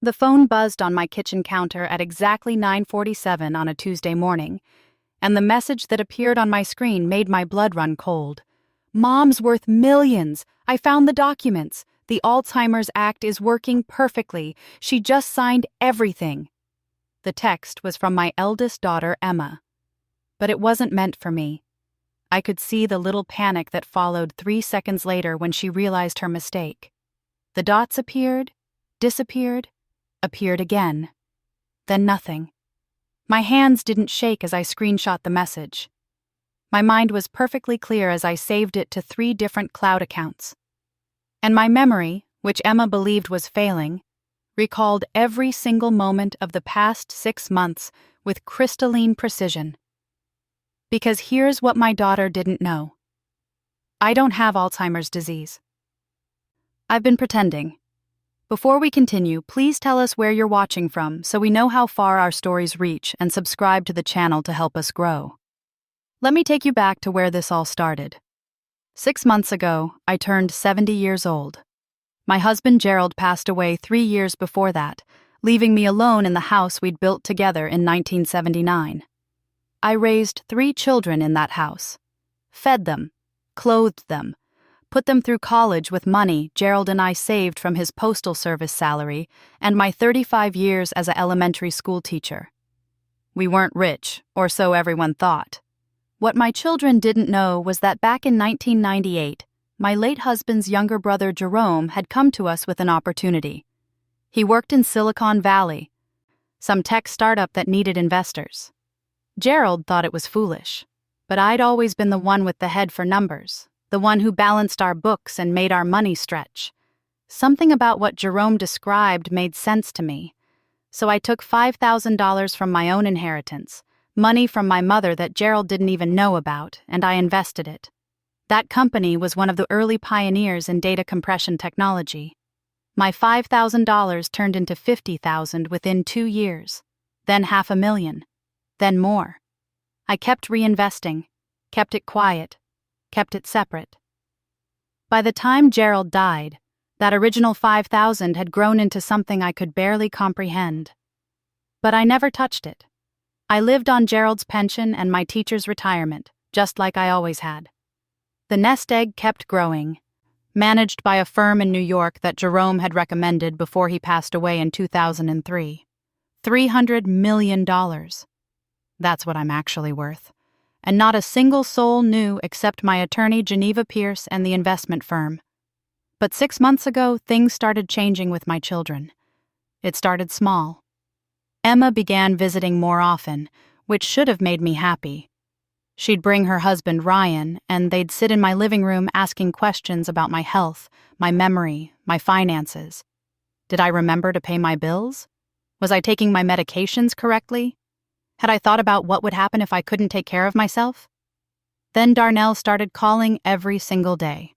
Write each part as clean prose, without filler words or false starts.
The phone buzzed on my kitchen counter at exactly 9:47 on a Tuesday morning, and the message that appeared on my screen made my blood run cold. "Mom's worth millions. I found the documents. The Alzheimer's Act is working perfectly. She just signed everything." The text was from my eldest daughter, Emma. But it wasn't meant for me. I could see the little panic that followed 3 seconds later when she realized her mistake. The dots appeared, disappeared, appeared again. Then nothing. My hands didn't shake as I screenshot the message. My mind was perfectly clear as I saved it to 3 different cloud accounts. And my memory, which Emma believed was failing, recalled every single moment of the past 6 months with crystalline precision. Because here's what my daughter didn't know. I don't have Alzheimer's disease. I've been pretending. Before we continue, please tell us where you're watching from so we know how far our stories reach, and subscribe to the channel to help us grow. Let me take you back to where this all started. 6 months ago, I turned 70 years old. My husband Gerald passed away 3 years before that, leaving me alone in the house we'd built together in 1979. I raised 3 children in that house, fed them, clothed them, put them through college with money Gerald and I saved from his postal service salary and my 35 years as an elementary school teacher. We weren't rich, or so everyone thought. What my children didn't know was that back in 1998, my late husband's younger brother Jerome had come to us with an opportunity. He worked in Silicon Valley, some tech startup that needed investors. Gerald thought it was foolish, but I'd always been the one with the head for numbers, the one who balanced our books and made our money stretch. Something about what Jerome described made sense to me, so I took $5,000 from my own inheritance, money from my mother that Gerald didn't even know about, and I invested it. That company was one of the early pioneers in data compression technology. My $5,000 turned into $50,000 within 2 years, then $500,000, then more. I kept reinvesting, kept it quiet, kept it separate. By the time Gerald died, that original $5,000 had grown into something I could barely comprehend. But I never touched it. I lived on Gerald's pension and my teacher's retirement, just like I always had. The nest egg kept growing, managed by a firm in New York that Jerome had recommended before he passed away in 2003. $300 million. That's what I'm actually worth. And not a single soul knew except my attorney Geneva Pierce and the investment firm. But 6 months ago, things started changing with my children. It started small. Emma began visiting more often, which should have made me happy. She'd bring her husband Ryan, and they'd sit in my living room asking questions about my health, my memory, my finances. Did I remember to pay my bills? Was I taking my medications correctly? Had I thought about what would happen if I couldn't take care of myself? Then Darnell started calling every single day.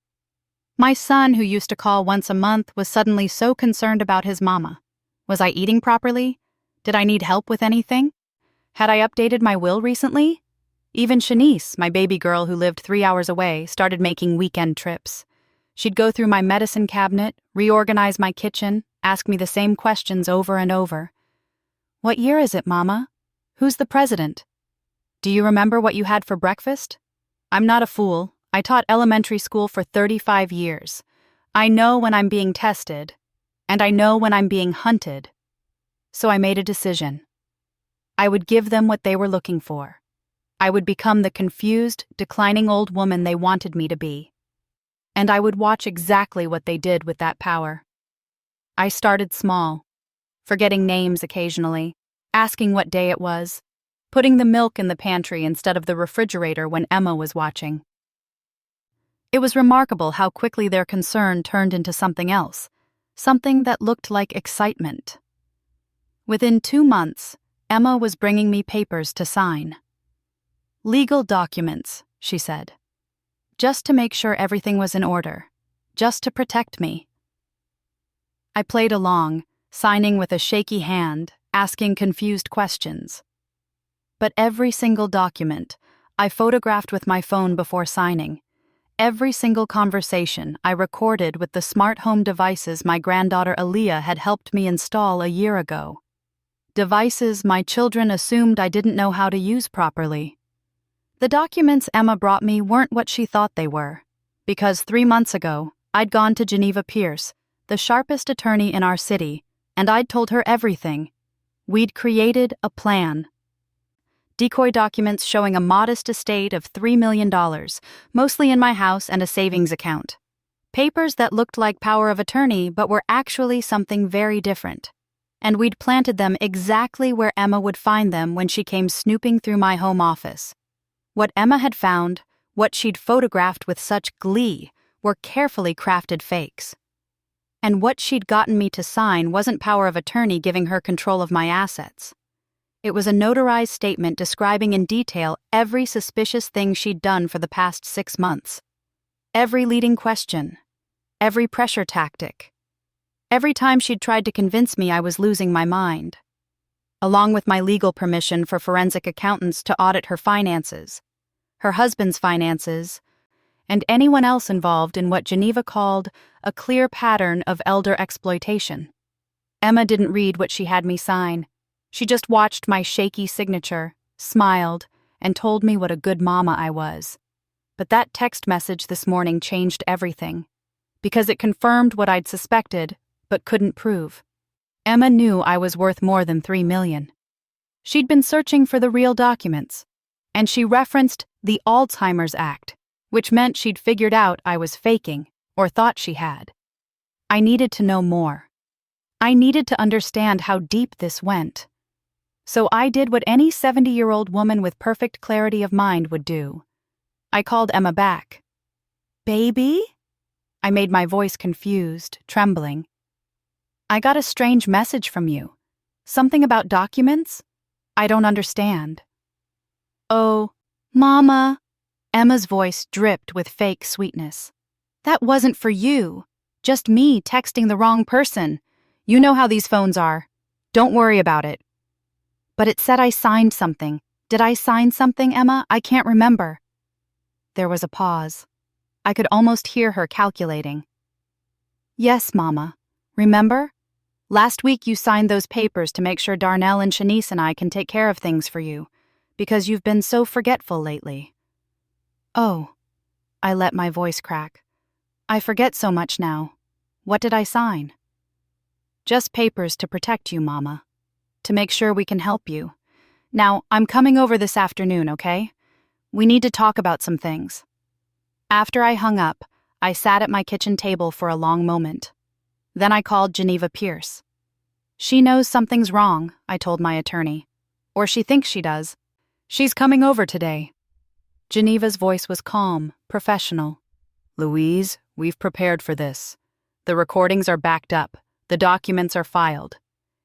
My son, who used to call once a month, was suddenly so concerned about his mama. Was I eating properly? Did I need help with anything? Had I updated my will recently? Even Shanice, my baby girl who lived 3 hours away, started making weekend trips. She'd go through my medicine cabinet, reorganize my kitchen, ask me the same questions over and over. "What year is it, Mama? Who's the president? Do you remember what you had for breakfast?" I'm not a fool. I taught elementary school for 35 years. I know when I'm being tested, and I know when I'm being hunted. So I made a decision. I would give them what they were looking for. I would become the confused, declining old woman they wanted me to be. And I would watch exactly what they did with that power. I started small, forgetting names occasionally, asking what day it was, putting the milk in the pantry instead of the refrigerator when Emma was watching. It was remarkable how quickly their concern turned into something else, something that looked like excitement. Within 2 months, Emma was bringing me papers to sign. "Legal documents," she said. "Just to make sure everything was in order. Just to protect me." I played along, signing with a shaky hand, asking confused questions. But every single document, I photographed with my phone before signing, Every single conversation I recorded with the smart home devices my granddaughter Aaliyah had helped me install a year ago. Devices my children assumed I didn't know how to use properly. The documents Emma brought me weren't what she thought they were, because 3 months ago, I'd gone to Geneva Pierce, the sharpest attorney in our city, and I'd told her everything. We'd created a plan. Decoy documents showing a modest estate of $3 million, mostly in my house and a savings account. Papers that looked like power of attorney but were actually something very different. And we'd planted them exactly where Emma would find them when she came snooping through my home office. What Emma had found, what she'd photographed with such glee, were carefully crafted fakes. And what she'd gotten me to sign wasn't power of attorney giving her control of my assets. It was a notarized statement describing in detail every suspicious thing she'd done for the past 6 months. Every leading question. Every pressure tactic. Every time she'd tried to convince me I was losing my mind. Along with my legal permission for forensic accountants to audit her finances, her husband's finances, and anyone else involved in what Geneva called a clear pattern of elder exploitation. Emma didn't read what she had me sign. She just watched my shaky signature, smiled, and told me what a good mama I was. But that text message this morning changed everything, because it confirmed what I'd suspected but couldn't prove. Emma knew I was worth more than $3 million. She'd been searching for the real documents, and she referenced the Alzheimer's Act, which meant she'd figured out I was faking, or thought she had. I needed to know more. I needed to understand how deep this went. So I did what any 70-year-old woman with perfect clarity of mind would do. I called Emma back. "Baby?" I made my voice confused, trembling. "I got a strange message from you. Something about documents? I don't understand." "Oh, Mama." Emma's voice dripped with fake sweetness. "That wasn't for you. Just me texting the wrong person. You know how these phones are. Don't worry about it." "But it said I signed something. Did I sign something, Emma? I can't remember." There was a pause. I could almost hear her calculating. "Yes, Mama. Remember? Last week you signed those papers to make sure Darnell and Shanice and I can take care of things for you, because you've been so forgetful lately." "Oh," I let my voice crack. "I forget so much now. What did I sign?" "Just papers to protect you, Mama. To make sure we can help you. Now, I'm coming over this afternoon, okay? We need to talk about some things." After I hung up, I sat at my kitchen table for a long moment. Then I called Geneva Pierce. "She knows something's wrong," I told my attorney. "Or she thinks she does. She's coming over today." Geneva's voice was calm, professional. "Louise, we've prepared for this. The recordings are backed up. The documents are filed.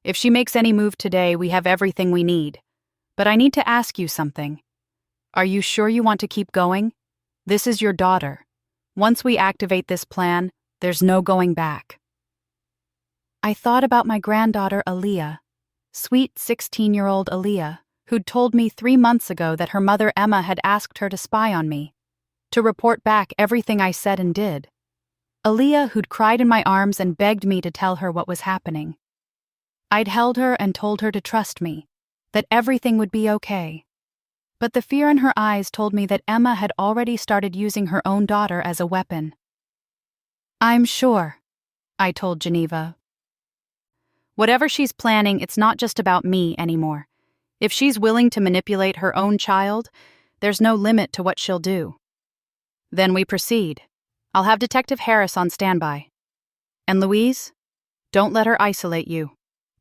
If she makes any move today, we have everything we need. But I need to ask you something. Are you sure you want to keep going? This is your daughter. Once we activate this plan, there's no going back." I thought about my granddaughter Aaliyah, sweet 16-year-old Aaliyah, who'd told me 3 months ago that her mother Emma had asked her to spy on me, to report back everything I said and did. Aaliyah who'd cried in my arms and begged me to tell her what was happening. I'd held her and told her to trust me, that everything would be okay. But the fear in her eyes told me that Emma had already started using her own daughter as a weapon. "I'm sure," I told Geneva. "Whatever she's planning, it's not just about me anymore. If she's willing to manipulate her own child, there's no limit to what she'll do." "Then we proceed. I'll have Detective Harris on standby. And Louise, don't let her isolate you.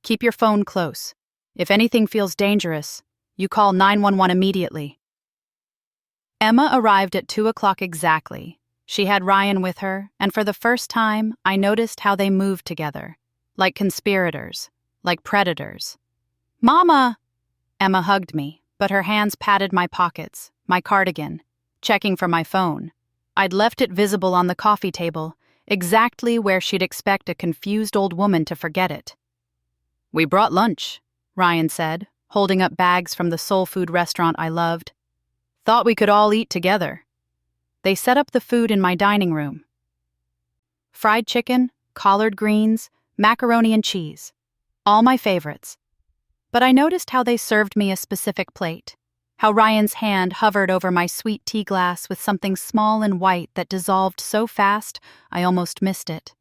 Keep your phone close. If anything feels dangerous, you call 911 immediately." Emma arrived at 2 o'clock exactly. She had Ryan with her, and for the first time, I noticed how they moved together, like conspirators, like predators. "Mama!" Emma hugged me, but her hands patted my pockets, my cardigan, checking for my phone. I'd left it visible on the coffee table, exactly where she'd expect a confused old woman to forget it. "We brought lunch," Ryan said, holding up bags from the soul food restaurant I loved. "Thought we could all eat together." They set up the food in my dining room. Fried chicken, collard greens, macaroni and cheese. All my favorites. But I noticed how they served me a specific plate. How Ryan's hand hovered over my sweet tea glass with something small and white that dissolved so fast I almost missed it.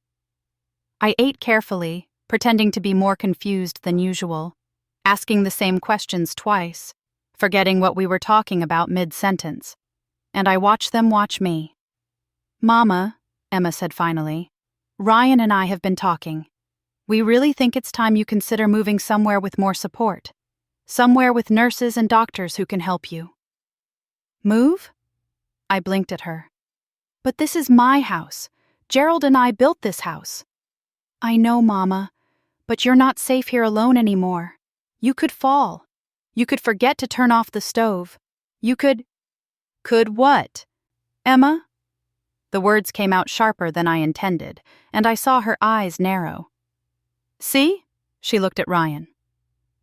I ate carefully, pretending to be more confused than usual, asking the same questions twice, forgetting what we were talking about mid-sentence. And I watched them watch me. "Mama," Emma said finally, "Ryan and I have been talking. We really think it's time you consider moving somewhere with more support. Somewhere with nurses and doctors who can help you." "Move?" I blinked at her. "But this is my house. Gerald and I built this house." "I know, Mama, but you're not safe here alone anymore. You could fall. You could forget to turn off the stove. You could—" "Could what? Emma?" The words came out sharper than I intended, and I saw her eyes narrow. "See?" She looked at Ryan.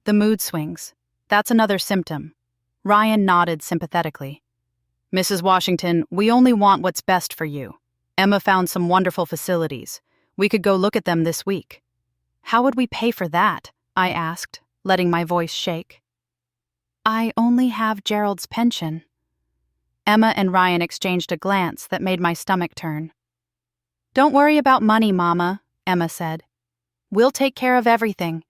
"The mood swings. That's another symptom." Ryan nodded sympathetically. "Mrs. Washington, we only want what's best for you. Emma found some wonderful facilities. We could go look at them this week." "How would we pay for that?" I asked, letting my voice shake. "I only have Gerald's pension." Emma and Ryan exchanged a glance that made my stomach turn. "Don't worry about money, Mama," Emma said. "We'll take care of everything.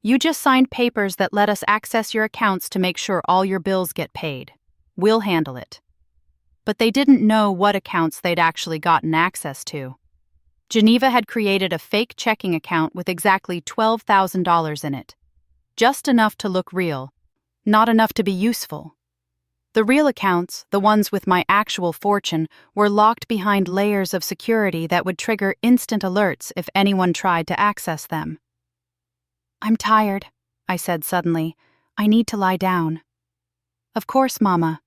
You just signed papers that let us access your accounts to make sure all your bills get paid. We'll handle it." But they didn't know what accounts they'd actually gotten access to. Geneva had created a fake checking account with exactly $12,000 in it. Just enough to look real, not enough to be useful. The real accounts, the ones with my actual fortune, were locked behind layers of security that would trigger instant alerts if anyone tried to access them. "I'm tired," I said suddenly. "I need to lie down." "Of course, Mama."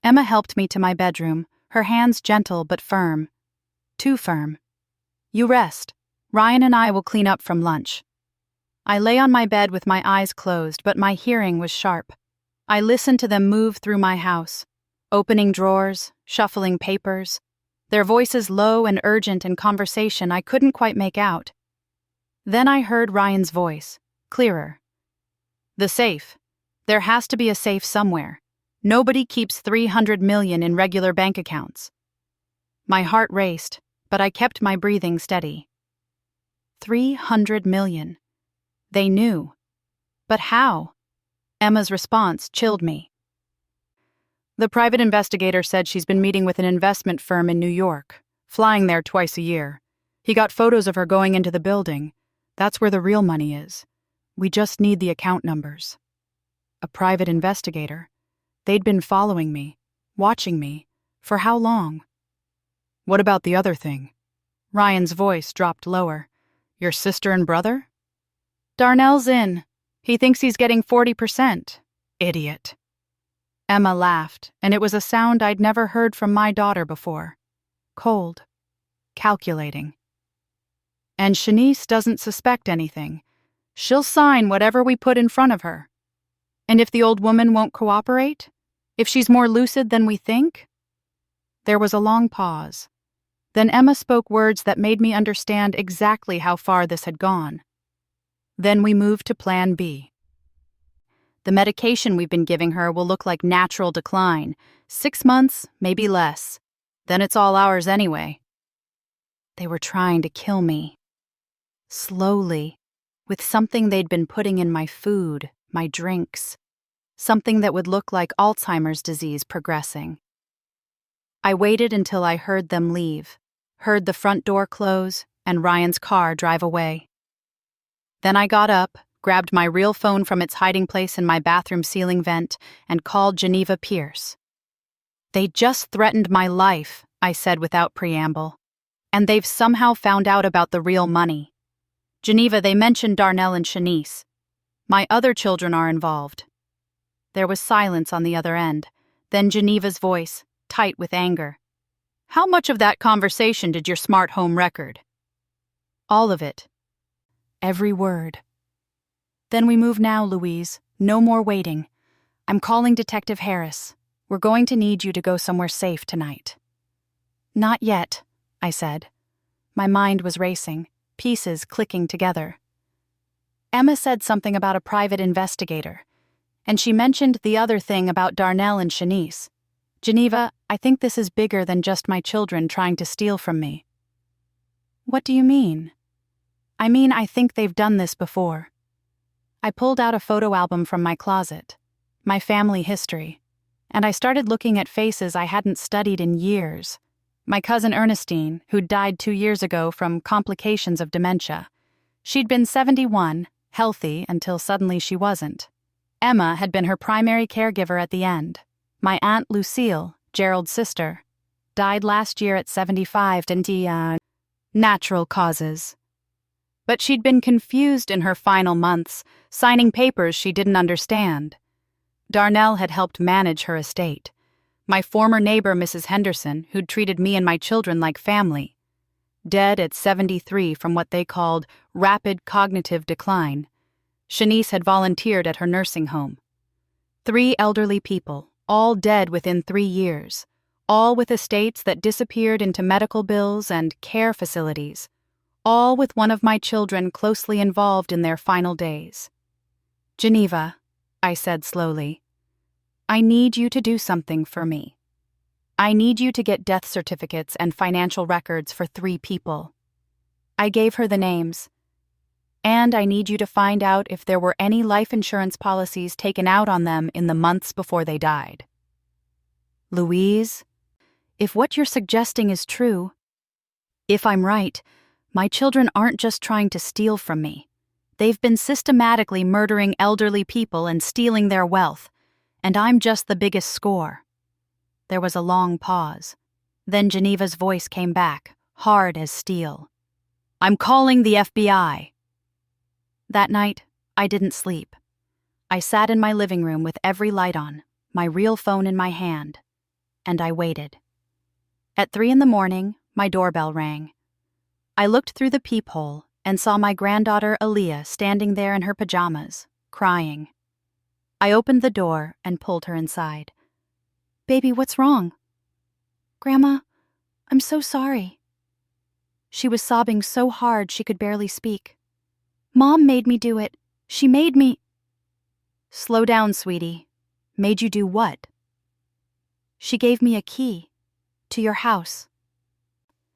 Emma helped me to my bedroom, her hands gentle but firm. Too firm. "You rest. Ryan and I will clean up from lunch." I lay on my bed with my eyes closed, but my hearing was sharp. I listened to them move through my house, opening drawers, shuffling papers, their voices low and urgent in conversation I couldn't quite make out. Then I heard Ryan's voice, clearer. "The safe. There has to be a safe somewhere. Nobody keeps $300 million in regular bank accounts." My heart raced, but I kept my breathing steady. $300 million. They knew. But how? Emma's response chilled me. "The private investigator said she's been meeting with an investment firm in New York, flying there twice a year. He got photos of her going into the building. That's where the real money is. We just need the account numbers." A private investigator. They'd been following me, watching me. For how long? "What about the other thing?" Ryan's voice dropped lower. "Your sister and brother?" "Darnell's in. He thinks he's getting 40%. Idiot." Emma laughed, and it was a sound I'd never heard from my daughter before. Cold. Calculating. "And Shanice doesn't suspect anything. She'll sign whatever we put in front of her. And if the old woman won't cooperate? If she's more lucid than we think?" There was a long pause. Then Emma spoke words that made me understand exactly how far this had gone. "Then we move to Plan B. The medication we've been giving her will look like natural decline. 6 months, maybe less. Then it's all ours anyway." They were trying to kill me. Slowly, with something they'd been putting in my food, my drinks. Something that would look like Alzheimer's disease progressing. I waited until I heard them leave, heard the front door close, and Ryan's car drive away. Then I got up, grabbed my real phone from its hiding place in my bathroom ceiling vent, and called Geneva Pierce. "They just threatened my life," I said without preamble. "And they've somehow found out about the real money. Geneva, they mentioned Darnell and Shanice. My other children are involved." There was silence on the other end, then Geneva's voice, tight with anger. "How much of that conversation did your smart home record?" "All of it. Every word." "Then we move now, Louise. No more waiting. I'm calling Detective Harris. We're going to need you to go somewhere safe tonight." Not yet, I said. My mind was racing, pieces clicking together. Emma said something about a private investigator, and she mentioned the other thing about Darnell and Shanice. Geneva, I think this is bigger than just my children trying to steal from me. What do you mean? I mean, I think they've done this before. I pulled out a photo album from my closet, my family history, and I started looking at faces I hadn't studied in years. My cousin Ernestine, who'd died 2 years ago from complications of dementia. She'd been 71, healthy until suddenly she wasn't. Emma had been her primary caregiver at the end. My Aunt Lucille, Gerald's sister, died last year at 75 due to natural causes. But she'd been confused in her final months, signing papers she didn't understand. Darnell had helped manage her estate. My former neighbor, Mrs. Henderson, who'd treated me and my children like family. Dead at 73 from what they called rapid cognitive decline. Shanice had volunteered at her nursing home. 3 elderly people, all dead within 3 years, all with estates that disappeared into medical bills and care facilities, all with one of my children closely involved in their final days. Geneva, I said slowly, I need you to do something for me. I need you to get death certificates and financial records for 3 people. I gave her the names. And I need you to find out if there were any life insurance policies taken out on them in the months before they died. Louise, if what you're suggesting is true, if I'm right, my children aren't just trying to steal from me. They've been systematically murdering elderly people and stealing their wealth, and I'm just the biggest score. There was a long pause. Then Geneva's voice came back, hard as steel. I'm calling the FBI. That night, I didn't sleep. I sat in my living room with every light on, my real phone in my hand, and I waited. At 3 a.m, my doorbell rang. I looked through the peephole and saw my granddaughter Aaliyah standing there in her pajamas, crying. I opened the door and pulled her inside. Baby, what's wrong? Grandma, I'm so sorry. She was sobbing so hard she could barely speak. Mom made me do it. She made me. Slow down, sweetie. Made you do what? She gave me a key to your house.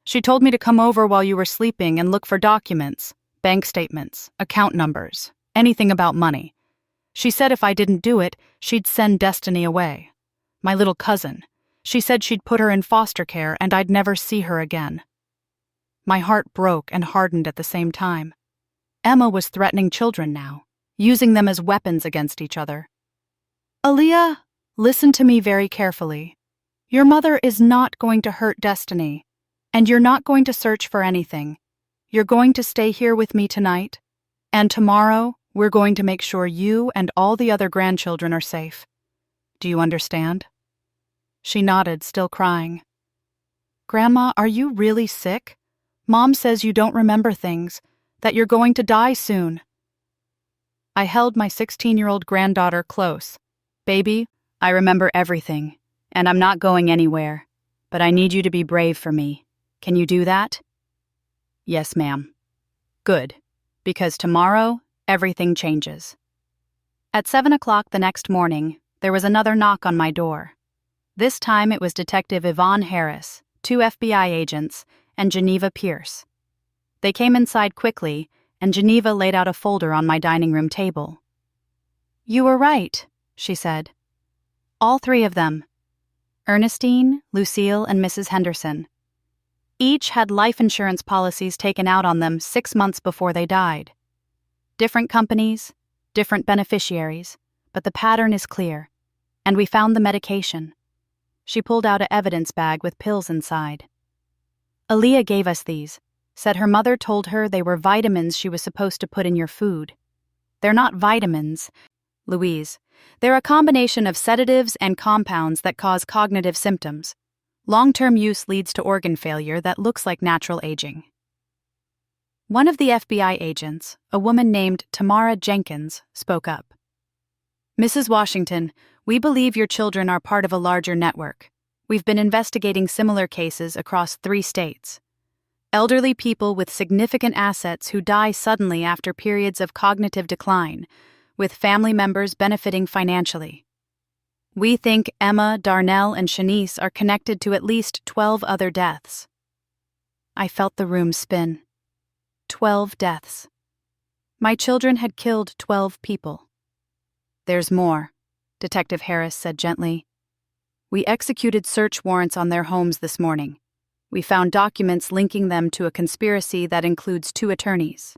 She told me to come over while you were sleeping and look for documents, bank statements, account numbers, anything about money. She said if I didn't do it, she'd send Destiny away. My little cousin. She said she'd put her in foster care and I'd never see her again. My heart broke and hardened at the same time. Emma was threatening children now, using them as weapons against each other. Aaliyah, listen to me very carefully. Your mother is not going to hurt Destiny, and you're not going to search for anything. You're going to stay here with me tonight, and tomorrow we're going to make sure you and all the other grandchildren are safe. Do you understand? She nodded, still crying. Grandma, are you really sick? Mom says you don't remember things, that you're going to die soon. I held my 16-year-old granddaughter close. Baby, I remember everything, and I'm not going anywhere, but I need you to be brave for me. Can you do that? Yes, ma'am. Good, because tomorrow, everything changes. At 7 o'clock the next morning, there was another knock on my door. This time it was Detective Yvonne Harris, 2 FBI agents, and Geneva Pierce. They came inside quickly, and Geneva laid out a folder on my dining room table. You were right, she said. All 3 of them. Ernestine, Lucille, and Mrs. Henderson. Each had life insurance policies taken out on them 6 months before they died. Different companies, different beneficiaries, but the pattern is clear, and we found the medication. She pulled out an evidence bag with pills inside. Aaliyah gave us these. Said her mother told her they were vitamins she was supposed to put in your food. They're not vitamins, Louise. They're a combination of sedatives and compounds that cause cognitive symptoms. Long-term use leads to organ failure that looks like natural aging. One of the FBI agents, a woman named Tamara Jenkins, spoke up. Mrs. Washington, we believe your children are part of a larger network. We've been investigating similar cases across 3 states. Elderly people with significant assets who die suddenly after periods of cognitive decline, with family members benefiting financially. We think Emma, Darnell, and Shanice are connected to at least 12 other deaths. I felt the room spin. 12 deaths. My children had killed 12 people. There's more, Detective Harris said gently. We executed search warrants on their homes this morning. We found documents linking them to a conspiracy that includes 2 attorneys,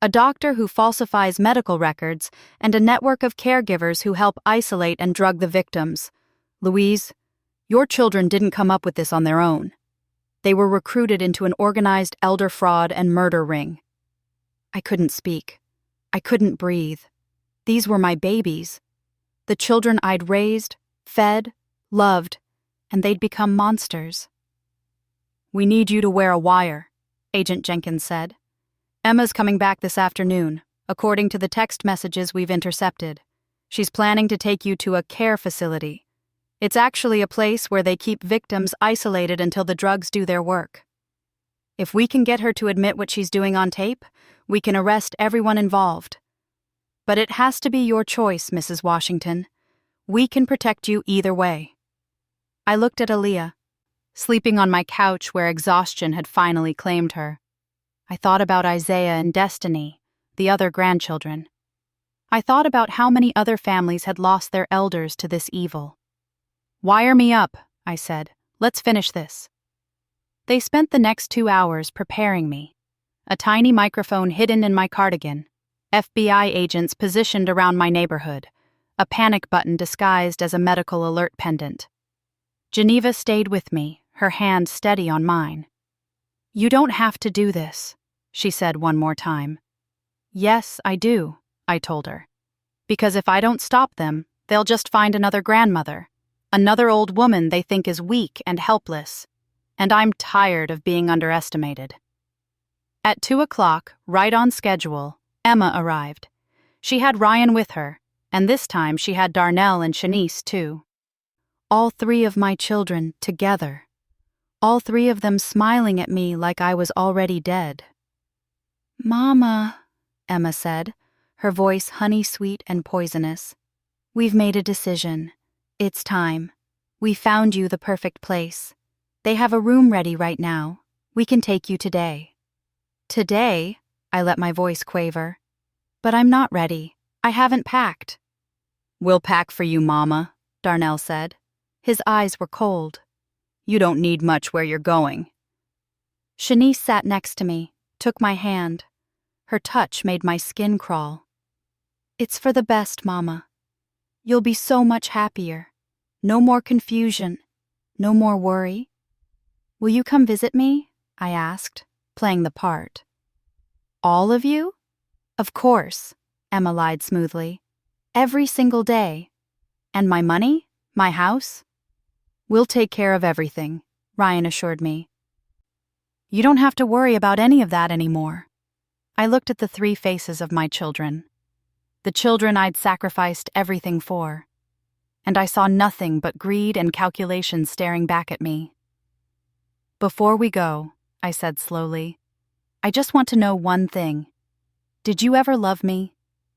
a doctor who falsifies medical records, and a network of caregivers who help isolate and drug the victims. Louise, your children didn't come up with this on their own. They were recruited into an organized elder fraud and murder ring. I couldn't speak. I couldn't breathe. These were my babies. The children I'd raised, fed, loved, and they'd become monsters. We need you to wear a wire, Agent Jenkins said. Emma's coming back this afternoon, according to the text messages we've intercepted. She's planning to take you to a care facility. It's actually a place where they keep victims isolated until the drugs do their work. If we can get her to admit what she's doing on tape, we can arrest everyone involved. But it has to be your choice, Mrs. Washington. We can protect you either way. I looked at Aaliyah, sleeping on my couch where exhaustion had finally claimed her. I thought about Isaiah and Destiny, the other grandchildren. I thought about how many other families had lost their elders to this evil. Wire me up, I said. Let's finish this. They spent the next 2 hours preparing me. A tiny microphone hidden in my cardigan, FBI agents positioned around my neighborhood, a panic button disguised as a medical alert pendant. Geneva stayed with me, her hand steady on mine. You don't have to do this, she said one more time. Yes, I do, I told her. Because if I don't stop them, they'll just find another grandmother, another old woman they think is weak and helpless. And I'm tired of being underestimated. At 2:00, right on schedule, Emma arrived. She had Ryan with her, and this time she had Darnell and Shanice too. All 3 of my children together. All 3 of them smiling at me like I was already dead. Mama, Emma said, her voice honey-sweet and poisonous. We've made a decision. It's time. We found you the perfect place. They have a room ready right now. We can take you today. Today? I let my voice quaver. But I'm not ready. I haven't packed. We'll pack for you, Mama, Darnell said. His eyes were cold. You don't need much where you're going. Shanice sat next to me, took my hand. Her touch made my skin crawl. It's for the best, Mama. You'll be so much happier. No more confusion. No more worry. Will you come visit me? I asked, playing the part. All of you? Of course, Emma lied smoothly. Every single day. And my money? My house? We'll take care of everything, Ryan assured me. You don't have to worry about any of that anymore. I looked at the 3 faces of my children. The children I'd sacrificed everything for. And I saw nothing but greed and calculation staring back at me. Before we go, I said slowly, I just want to know one thing. Did you ever love me?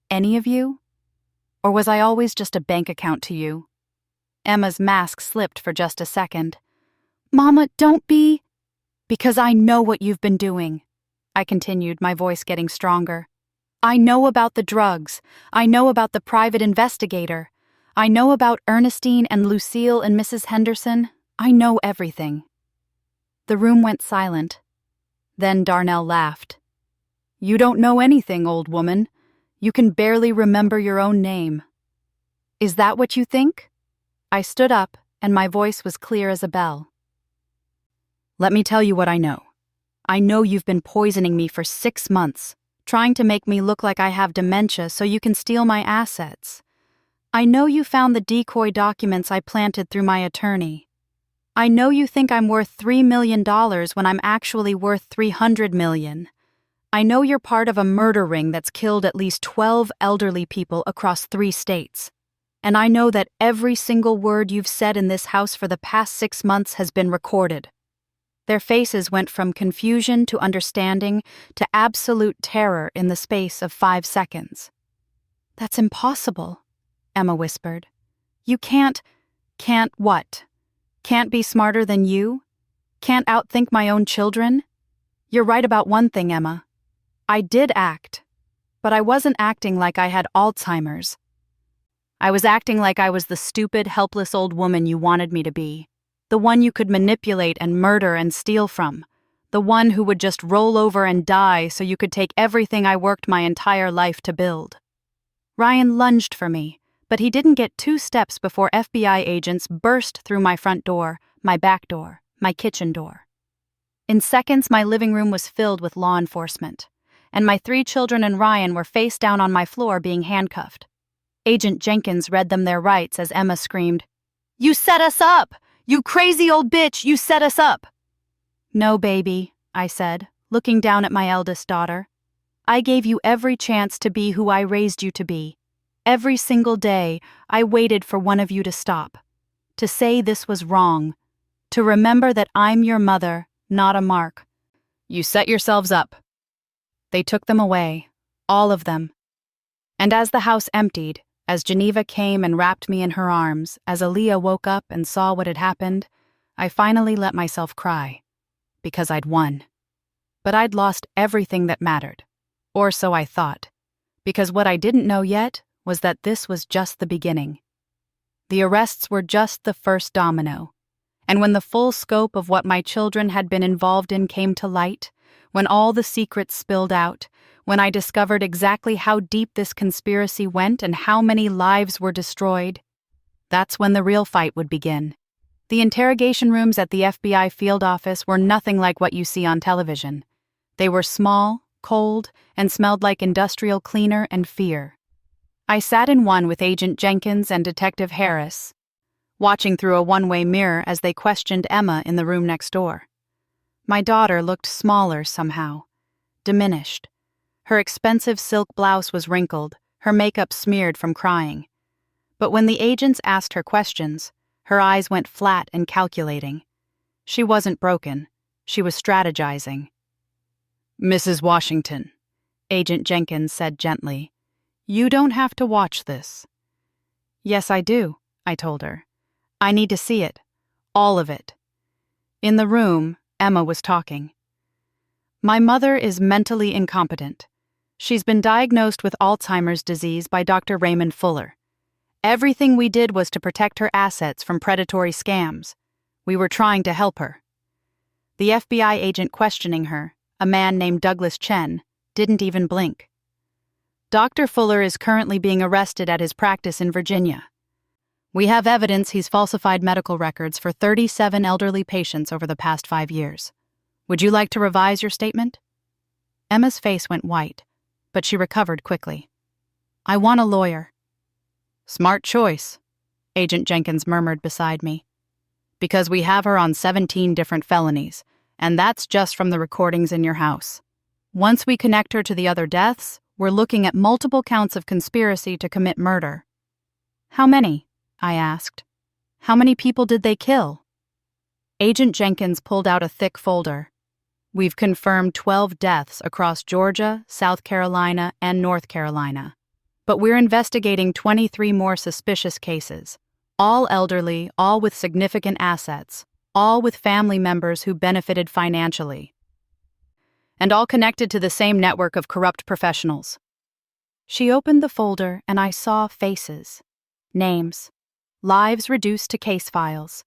Any of you? Or was I always just a bank account to you? Emma's mask slipped for just a second. Mama, don't be... Because I know what you've been doing, I continued, my voice getting stronger. I know about the drugs. I know about the private investigator. I know about Ernestine and Lucille and Mrs. Henderson. I know everything. The room went silent. Then Darnell laughed. You don't know anything, old woman. You can barely remember your own name. Is that what you think? I stood up, and my voice was clear as a bell. Let me tell you what I know. I know you've been poisoning me for 6 months, trying to make me look like I have dementia so you can steal my assets. I know you found the decoy documents I planted through my attorney. I know you think I'm worth $3 million when I'm actually worth $300 million. I know you're part of a murder ring that's killed at least 12 elderly people across 3 states. and I know that every single word you've said in this house for the past 6 months has been recorded." Their faces went from confusion to understanding to absolute terror in the space of 5 seconds. "That's impossible," Emma whispered. "You can't what? Can't be smarter than you? Can't outthink my own children? You're right about one thing, Emma. I did act, but I wasn't acting like I had Alzheimer's. I was acting like I was the stupid, helpless old woman you wanted me to be. The one you could manipulate and murder and steal from. The one who would just roll over and die so you could take everything I worked my entire life to build." Ryan lunged for me, but he didn't get 2 steps before FBI agents burst through my front door, my back door, my kitchen door. In seconds, my living room was filled with law enforcement, and my 3 children and Ryan were face down on my floor being handcuffed. Agent Jenkins read them their rights as Emma screamed, "You set us up! You crazy old bitch, you set us up!" "No, baby," I said, looking down at my eldest daughter. "I gave you every chance to be who I raised you to be. Every single day, I waited for one of you to stop, to say this was wrong, to remember that I'm your mother, not a mark. You set yourselves up." They took them away, all of them. And as the house emptied, as Geneva came and wrapped me in her arms, as Aaliyah woke up and saw what had happened, I finally let myself cry. Because I'd won. But I'd lost everything that mattered. Or so I thought. Because what I didn't know yet was that this was just the beginning. The arrests were just the first domino. And when the full scope of what my children had been involved in came to light, when all the secrets spilled out, when I discovered exactly how deep this conspiracy went and how many lives were destroyed, that's when the real fight would begin. The interrogation rooms at the FBI field office were nothing like what you see on television. They were small, cold, and smelled like industrial cleaner and fear. I sat in one with Agent Jenkins and Detective Harris, watching through a one-way mirror as they questioned Emma in the room next door. My daughter looked smaller somehow, diminished. Her expensive silk blouse was wrinkled, her makeup smeared from crying. But when the agents asked her questions, her eyes went flat and calculating. She wasn't broken. She was strategizing. "Mrs. Washington," Agent Jenkins said gently, "you don't have to watch this." "Yes, I do," I told her. "I need to see it. All of it." In the room, Emma was talking. "My mother is mentally incompetent. She's been diagnosed with Alzheimer's disease by Dr. Raymond Fuller. Everything we did was to protect her assets from predatory scams. We were trying to help her." The FBI agent questioning her, a man named Douglas Chen, didn't even blink. "Dr. Fuller is currently being arrested at his practice in Virginia. We have evidence he's falsified medical records for 37 elderly patients over the past 5 years. Would you like to revise your statement?" Emma's face went white, but she recovered quickly. "I want a lawyer." "Smart choice," Agent Jenkins murmured beside me. "Because we have her on 17 different felonies, and that's just from the recordings in your house. Once we connect her to the other deaths, we're looking at multiple counts of conspiracy to commit murder." "How many?" I asked. "How many people did they kill?" Agent Jenkins pulled out a thick folder. "We've confirmed 12 deaths across Georgia, South Carolina, and North Carolina. But we're investigating 23 more suspicious cases, all elderly, all with significant assets, all with family members who benefited financially, and all connected to the same network of corrupt professionals." She opened the folder and I saw faces, names, lives reduced to case files.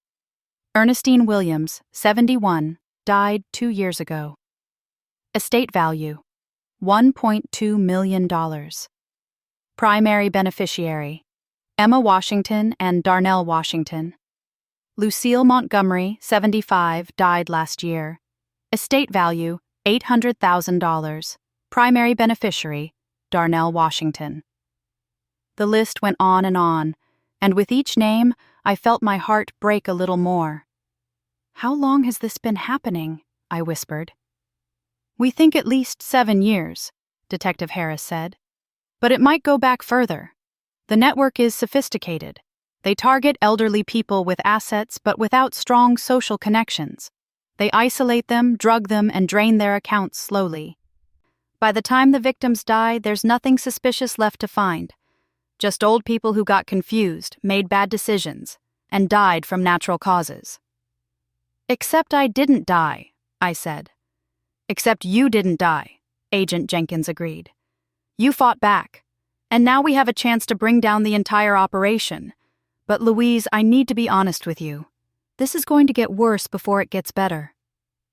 Ernestine Williams, 71, died 2 years ago. Estate value, $1.2 million. Primary beneficiary, Emma Washington and Darnell Washington. Lucille Montgomery, 75, died last year. Estate value, $800,000. Primary beneficiary, Darnell Washington. The list went on, and with each name, I felt my heart break a little more. "How long has this been happening?" I whispered. "We think at least 7 years," Detective Harris said. "But it might go back further. The network is sophisticated. They target elderly people with assets but without strong social connections. They isolate them, drug them, and drain their accounts slowly. By the time the victims die, there's nothing suspicious left to find. Just old people who got confused, made bad decisions, and died from natural causes. "Except I didn't die," I said. "Except you didn't die," Agent Jenkins agreed. "You fought back, and now we have a chance to bring down the entire operation. But Louise, I need to be honest with you. This is going to get worse before it gets better.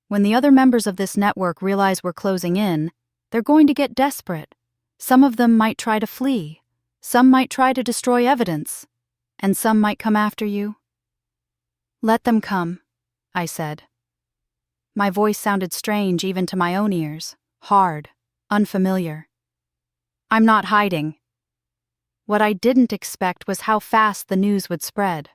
When the other members of this network realize we're closing in, they're going to get desperate. Some of them might try to flee. Some might try to destroy evidence. And some might come after you." "Let them come," I said. My voice sounded strange even to my own ears, hard, unfamiliar. "I'm not hiding." What I didn't expect was how fast the news would spread.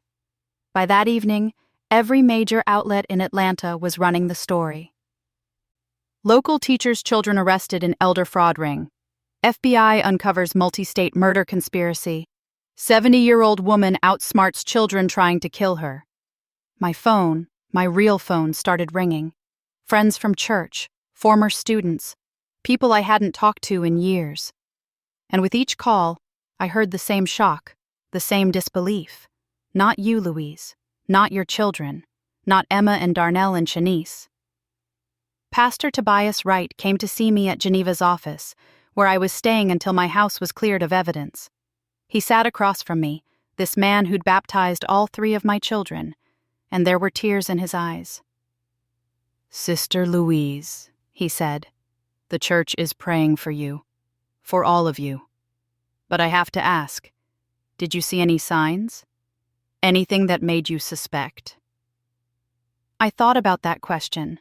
By that evening, every major outlet in Atlanta was running the story. Local teachers' children arrested in elder fraud ring. FBI uncovers multi-state murder conspiracy. 70-year-old woman outsmarts children trying to kill her. My phone, my real phone, started ringing. Friends from church, former students, people I hadn't talked to in years. And with each call, I heard the same shock, the same disbelief. Not you, Louise. Not your children. Not Emma and Darnell and Shanice. Pastor Tobias Wright came to see me at Geneva's office, where I was staying until my house was cleared of evidence. He sat across from me, this man who'd baptized all 3 of my children, and there were tears in his eyes. "Sister Louise," he said, "the church is praying for you, for all of you. But I have to ask, did you see any signs? Anything that made you suspect?" I thought about that question.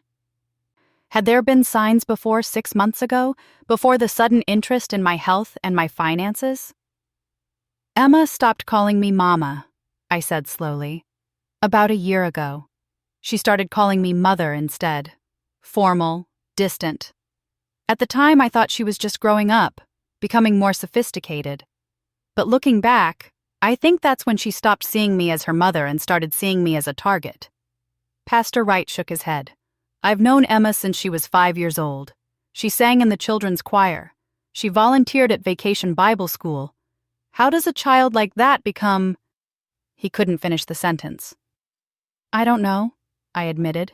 Had there been signs before 6 months ago, before the sudden interest in my health and my finances? "Emma stopped calling me Mama," I said slowly. "About a year ago. She started calling me Mother instead. Formal, distant. At the time, I thought she was just growing up, becoming more sophisticated. But looking back, I think that's when she stopped seeing me as her mother and started seeing me as a target." Pastor Wright shook his head. "I've known Emma since she was 5 years old. She sang in the children's choir. She volunteered at Vacation Bible School. How does a child like that become—" He couldn't finish the sentence. "I don't know," I admitted,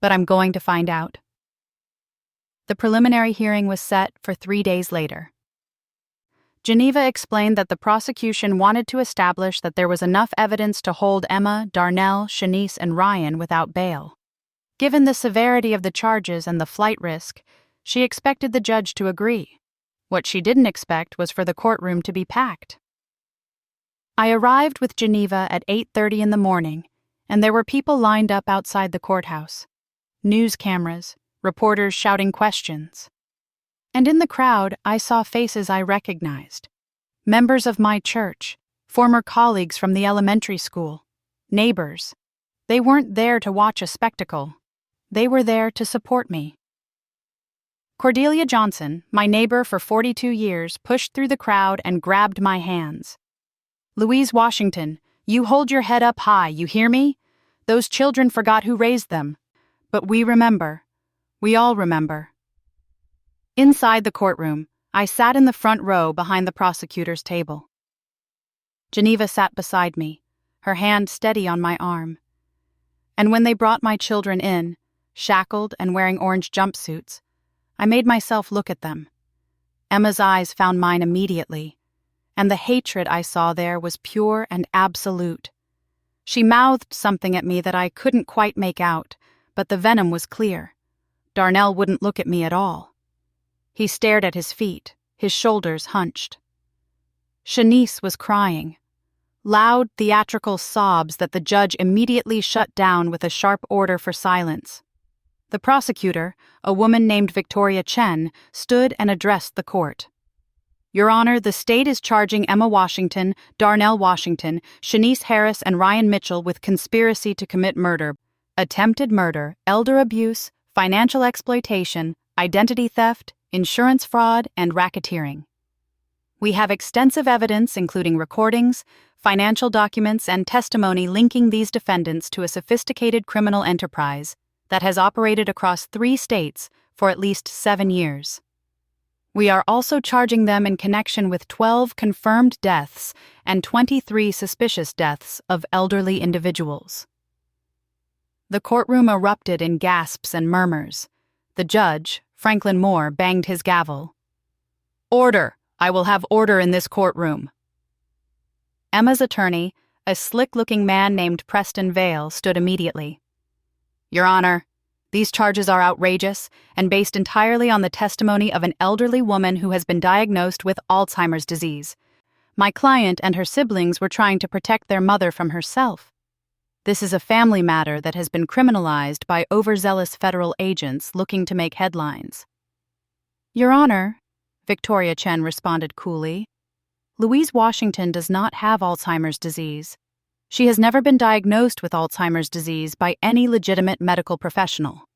"but I'm going to find out." The preliminary hearing was set for 3 days later. Geneva explained that the prosecution wanted to establish that there was enough evidence to hold Emma, Darnell, Shanice, and Ryan without bail. Given the severity of the charges and the flight risk, she expected the judge to agree. What she didn't expect was for the courtroom to be packed. I arrived with Geneva at 8:30 in the morning, and there were people lined up outside the courthouse. News cameras, reporters shouting questions. And in the crowd, I saw faces I recognized. Members of my church, former colleagues from the elementary school, neighbors. They weren't there to watch a spectacle. They were there to support me. Cordelia Johnson, my neighbor for 42 years, pushed through the crowd and grabbed my hands. "Louise Washington, you hold your head up high, you hear me? Those children forgot who raised them. But we remember. We all remember." Inside the courtroom, I sat in the front row behind the prosecutor's table. Geneva sat beside me, her hand steady on my arm. And when they brought my children in, shackled and wearing orange jumpsuits, I made myself look at them. Emma's eyes found mine immediately, and the hatred I saw there was pure and absolute. She mouthed something at me that I couldn't quite make out, but the venom was clear. Darnell wouldn't look at me at all. He stared at his feet, his shoulders hunched. Shanice was crying. Loud, theatrical sobs that the judge immediately shut down with a sharp order for silence. The prosecutor, a woman named Victoria Chen, stood and addressed the court. "Your Honor, the state is charging Emma Washington, Darnell Washington, Shanice Harris, and Ryan Mitchell with conspiracy to commit murder, attempted murder, elder abuse, financial exploitation, identity theft, insurance fraud, and racketeering." We have extensive evidence, including recordings, financial documents, and testimony linking these defendants to a sophisticated criminal enterprise that has operated across 3 states for at least 7 years. We are also charging them in connection with 12 confirmed deaths and 23 suspicious deaths of elderly individuals. The courtroom erupted in gasps and murmurs. The judge, Franklin Moore, banged his gavel. "Order! I will have order in this courtroom." Emma's attorney, a slick-looking man named Preston Vale, stood immediately. "Your Honor, these charges are outrageous and based entirely on the testimony of an elderly woman who has been diagnosed with Alzheimer's disease. My client and her siblings were trying to protect their mother from herself. This is a family matter that has been criminalized by overzealous federal agents looking to make headlines." "Your Honor," Victoria Chen responded coolly, "Louise Washington does not have Alzheimer's disease. She has never been diagnosed with Alzheimer's disease by any legitimate medical professional.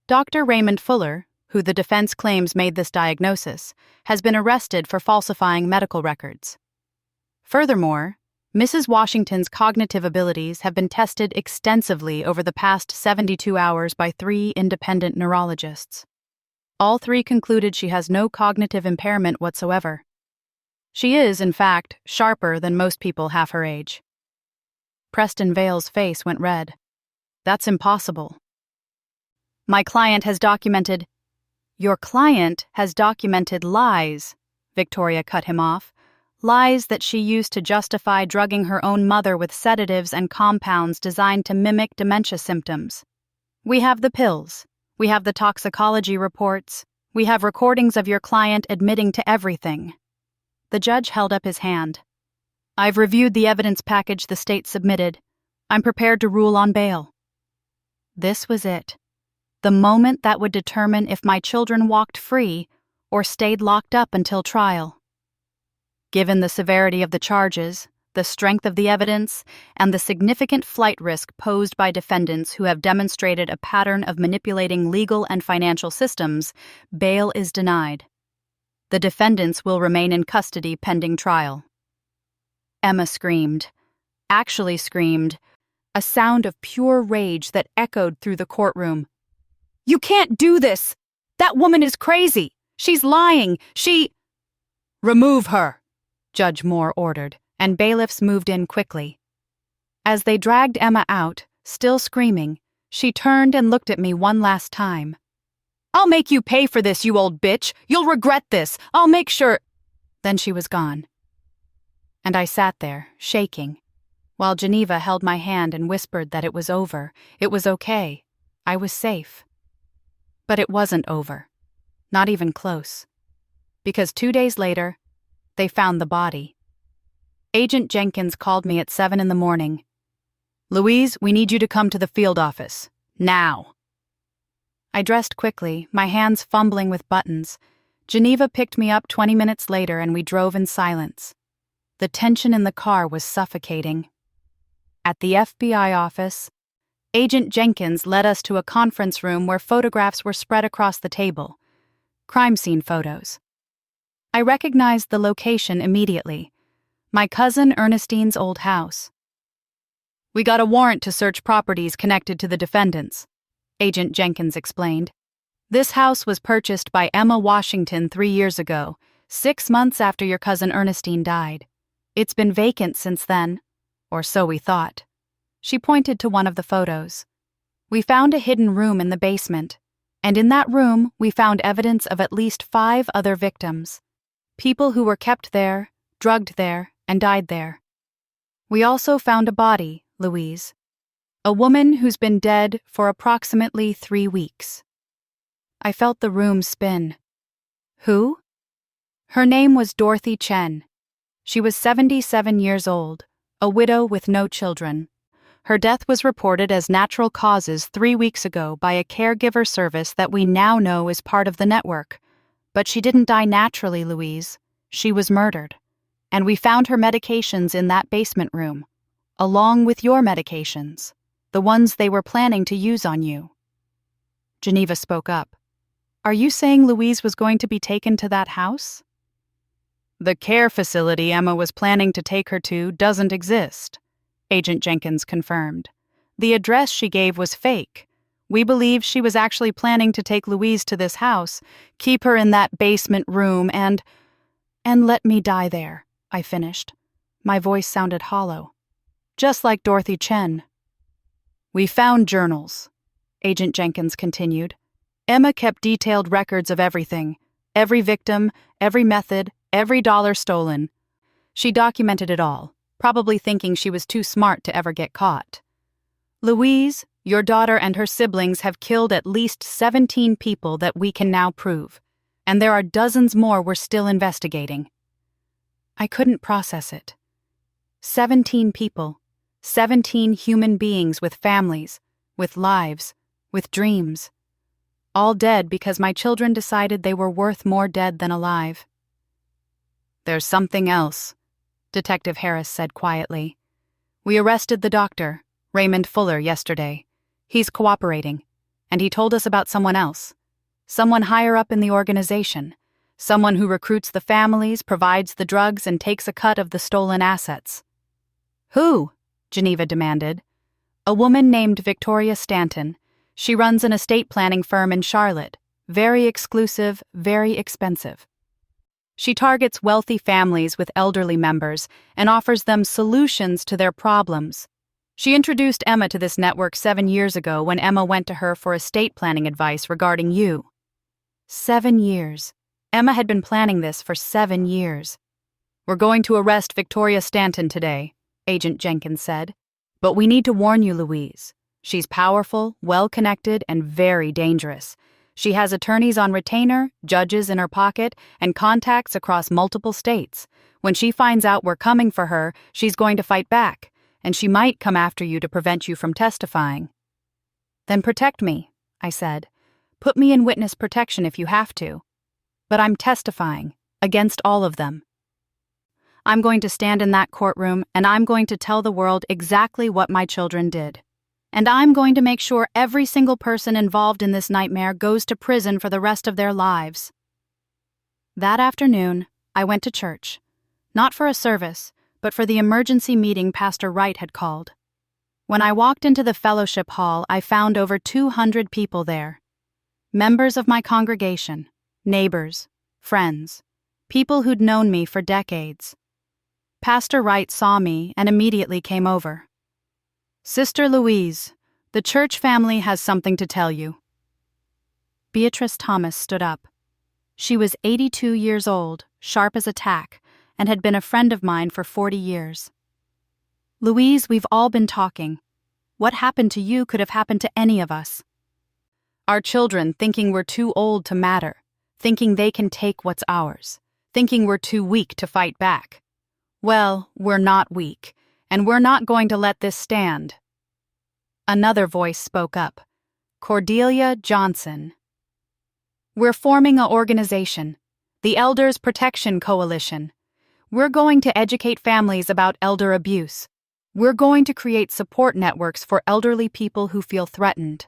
Dr. Raymond Fuller, who the defense claims made this diagnosis, has been arrested for falsifying medical records. Furthermore, Mrs. Washington's cognitive abilities have been tested extensively over the past 72 hours by 3 independent neurologists. All 3 concluded she has no cognitive impairment whatsoever. She is, in fact, sharper than most people half her age." Preston Vale's face went red. "That's impossible." "My client has documented—" "Your client has documented lies," Victoria cut him off. "Lies that she used to justify drugging her own mother with sedatives and compounds designed to mimic dementia symptoms. We have the pills. We have the toxicology reports. We have recordings of your client admitting to everything." The judge held up his hand. "I've reviewed the evidence package the state submitted. I'm prepared to rule on bail." This was it. The moment that would determine if my children walked free or stayed locked up until trial. Given the severity of the charges, the strength of the evidence, and the significant flight risk posed by defendants who have demonstrated a pattern of manipulating legal and financial systems, bail is denied. The defendants will remain in custody pending trial." Emma screamed. Actually screamed. A sound of pure rage that echoed through the courtroom. "You can't do this! That woman is crazy! She's lying! She—" "Remove her!" Judge Moore ordered, and bailiffs moved in quickly. As they dragged Emma out, still screaming, she turned and looked at me one last time. "I'll make you pay for this, you old bitch! You'll regret this! I'll make sure—" Then she was gone. And I sat there, shaking, while Geneva held my hand and whispered that it was over, it was okay, I was safe. But it wasn't over. Not even close. Because 2 days later, they found the body. Agent Jenkins called me at 7 in the morning. "Louise, we need you to come to the field office. Now." I dressed quickly, my hands fumbling with buttons. Geneva picked me up 20 minutes later and we drove in silence. The tension in the car was suffocating. At the FBI office, Agent Jenkins led us to a conference room where photographs were spread across the table. Crime scene photos. I recognized the location immediately. My cousin Ernestine's old house. "We got a warrant to search properties connected to the defendants," Agent Jenkins explained. "This house was purchased by Emma Washington 3 years ago, 6 months after your cousin Ernestine died. It's been vacant since then, or so we thought." She pointed to one of the photos. "We found a hidden room in the basement, and in that room we found evidence of at least 5 other victims. People who were kept there, drugged there, and died there. We also found a body, Louise. A woman who's been dead for approximately 3 weeks." I felt the room spin. Who? Her name was Dorothy Chen. She was 77 years old, a widow with no children. Her death was reported as natural causes 3 weeks ago by a caregiver service that we now know is part of the network. But she didn't die naturally, Louise. She was murdered. And we found her medications in that basement room, along with your medications, the ones they were planning to use on you. Geneva spoke up. "Are you saying Louise was going to be taken to that house?" The care facility Emma was planning to take her to doesn't exist, Agent Jenkins confirmed. The address she gave was fake. We believe she was actually planning to take Louise to this house, keep her in that basement room, and let me die there, I finished. My voice sounded hollow. Just like Dorothy Chen. We found journals, Agent Jenkins continued. Emma kept detailed records of everything. Every victim, every method, every dollar stolen. She documented it all, probably thinking she was too smart to ever get caught. Louise, your daughter and her siblings have killed at least 17 people that we can now prove, and there are dozens more we're still investigating. I couldn't process it. 17 people, 17 human beings with families, with lives, with dreams. All dead because my children decided they were worth more dead than alive. There's something else, Detective Harris said quietly. We arrested the doctor, Raymond Fuller, yesterday. He's cooperating, and he told us about someone else. Someone higher up in the organization. Someone who recruits the families, provides the drugs, and takes a cut of the stolen assets. Who? Geneva demanded. A woman named Victoria Stanton. She runs an estate planning firm in Charlotte. Very exclusive, very expensive. She targets wealthy families with elderly members and offers them solutions to their problems. She introduced Emma to this network 7 years ago when Emma went to her for estate planning advice regarding you. 7 years. Emma had been planning this for 7 years. We're going to arrest Victoria Stanton today, Agent Jenkins said. But we need to warn you, Louise. She's powerful, well-connected, and very dangerous. She has attorneys on retainer, judges in her pocket, and contacts across multiple states. When she finds out we're coming for her, she's going to fight back, and she might come after you to prevent you from testifying. Then protect me, I said. Put me in witness protection if you have to. But I'm testifying, against all of them. I'm going to stand in that courtroom, and I'm going to tell the world exactly what my children did. And I'm going to make sure every single person involved in this nightmare goes to prison for the rest of their lives. That afternoon, I went to church. Not for a service, but for the emergency meeting Pastor Wright had called. When I walked into the fellowship hall, I found over 200 people there. Members of my congregation, neighbors, friends, people who'd known me for decades. Pastor Wright saw me and immediately came over. Sister Louise, the church family has something to tell you. Beatrice Thomas stood up. She was 82 years old, sharp as a tack, and had been a friend of mine for 40 years. Louise, we've all been talking. What happened to you could have happened to any of us. Our children thinking we're too old to matter, thinking they can take what's ours, thinking we're too weak to fight back. Well, we're not weak, and we're not going to let this stand. Another voice spoke up. Cordelia Johnson. We're forming an organization, the Elders Protection Coalition. We're going to educate families about elder abuse. We're going to create support networks for elderly people who feel threatened.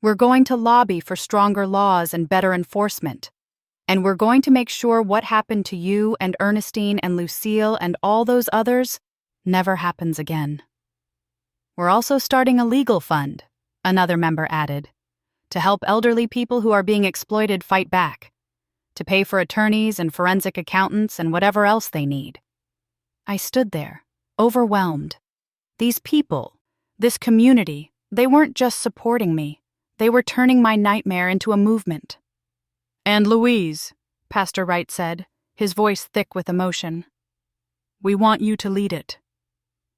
We're going to lobby for stronger laws and better enforcement. And we're going to make sure what happened to you and Ernestine and Lucille and all those others never happens again. We're also starting a legal fund, another member added, to help elderly people who are being exploited fight back, to pay for attorneys and forensic accountants and whatever else they need. I stood there, overwhelmed. These people, this community, they weren't just supporting me. They were turning my nightmare into a movement. And Louise, Pastor Wright said, his voice thick with emotion, we want you to lead it.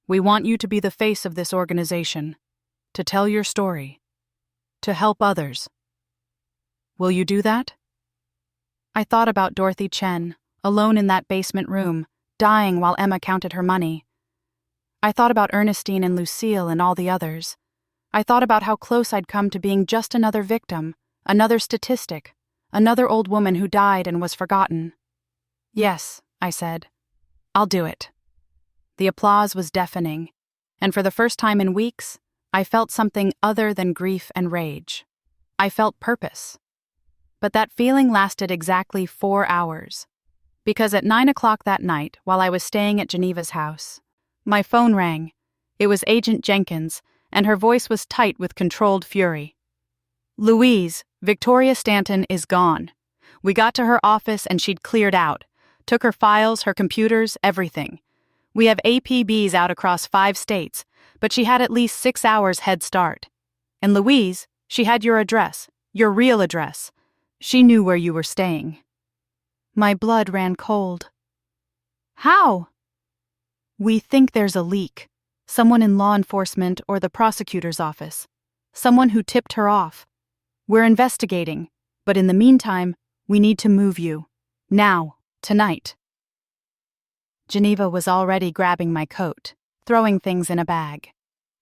We want you to be the face of this organization, to tell your story, to help others. Will you do that? I thought about Dorothy Chen, alone in that basement room, dying while Emma counted her money. I thought about Ernestine and Lucille and all the others. I thought about how close I'd come to being just another victim, another statistic, another old woman who died and was forgotten. Yes, I said. I'll do it. The applause was deafening, and for the first time in weeks, I felt something other than grief and rage. I felt purpose. But that feeling lasted exactly 4 hours. Because at 9 o'clock that night, while I was staying at Geneva's house, my phone rang. It was Agent Jenkins, and her voice was tight with controlled fury. "Louise, Victoria Stanton is gone. We got to her office and she'd cleared out. Took her files, her computers, everything. We have APBs out across 5 states, but she had at least 6 hours head start. And Louise, she had your address, your real address. She knew where you were staying." My blood ran cold. "How?" "We think there's a leak. Someone in law enforcement or the prosecutor's office. Someone who tipped her off. We're investigating, but in the meantime, we need to move you. Now, tonight." Geneva was already grabbing my coat, throwing things in a bag.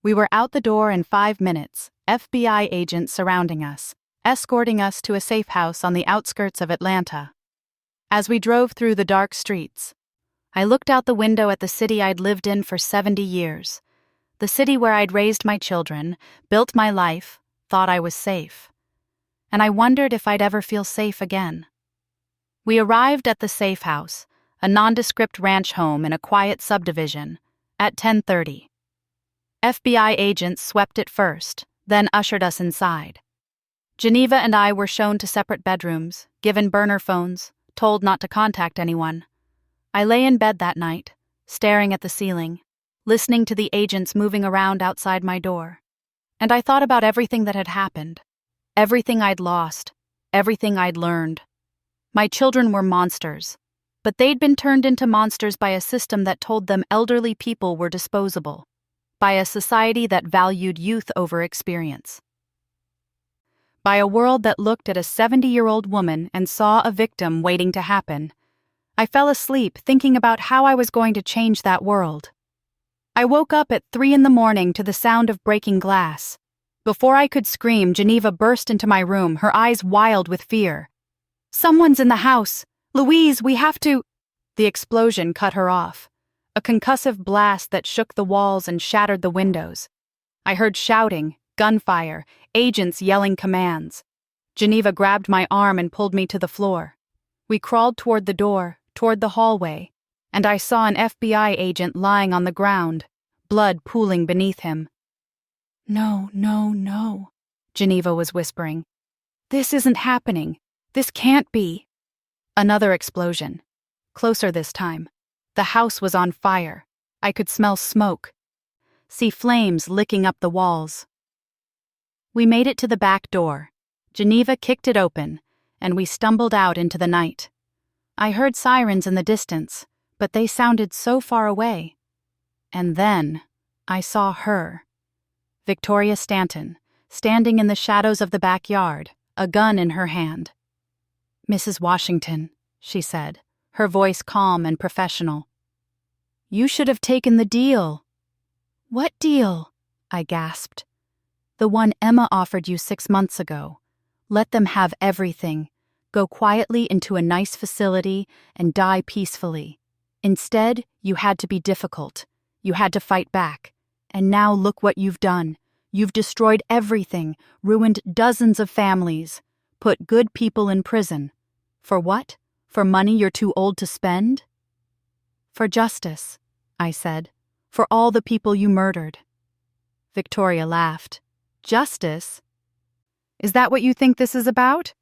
We were out the door in 5 minutes, FBI agents surrounding us, escorting us to a safe house on the outskirts of Atlanta. As we drove through the dark streets, I looked out the window at the city I'd lived in for 70 years, the city where I'd raised my children, built my life, thought I was safe. And I wondered if I'd ever feel safe again. We arrived at the safe house, a nondescript ranch home in a quiet subdivision, at 10:30. FBI agents swept it first, then ushered us inside. Geneva and I were shown to separate bedrooms, given burner phones, told not to contact anyone. I lay in bed that night, staring at the ceiling, listening to the agents moving around outside my door. And I thought about everything that had happened, everything I'd lost, everything I'd learned. My children were monsters, but they'd been turned into monsters by a system that told them elderly people were disposable, by a society that valued youth over experience, by a world that looked at a 70-year-old woman and saw a victim waiting to happen. I fell asleep thinking about how I was going to change that world. I woke up at 3 a.m. to the sound of breaking glass. Before I could scream, Geneva burst into my room, her eyes wild with fear. "Someone's in the house! Louise, we have to—" The explosion cut her off, a concussive blast that shook the walls and shattered the windows. I heard shouting, gunfire, agents yelling commands. Geneva grabbed my arm and pulled me to the floor. We crawled toward the door, toward the hallway, and I saw an FBI agent lying on the ground, blood pooling beneath him. "No, no, no," Geneva was whispering. "This isn't happening. This can't be." Another explosion. Closer this time. The house was on fire. I could smell smoke. See flames licking up the walls. We made it to the back door. Geneva kicked it open, and we stumbled out into the night. I heard sirens in the distance, but they sounded so far away. And then I saw her. Victoria Stanton, standing in the shadows of the backyard, a gun in her hand. "Mrs. Washington," she said, her voice calm and professional. "You should have taken the deal." "What deal?" I gasped. "The one Emma offered you 6 months ago. Let them have everything. Go quietly into a nice facility and die peacefully. Instead, you had to be difficult. You had to fight back. And now look what you've done. You've destroyed everything, ruined dozens of families, put good people in prison. For what? For money you're too old to spend?" "For justice," I said. "For all the people you murdered." Victoria laughed. "Justice? Is that what you think this is about?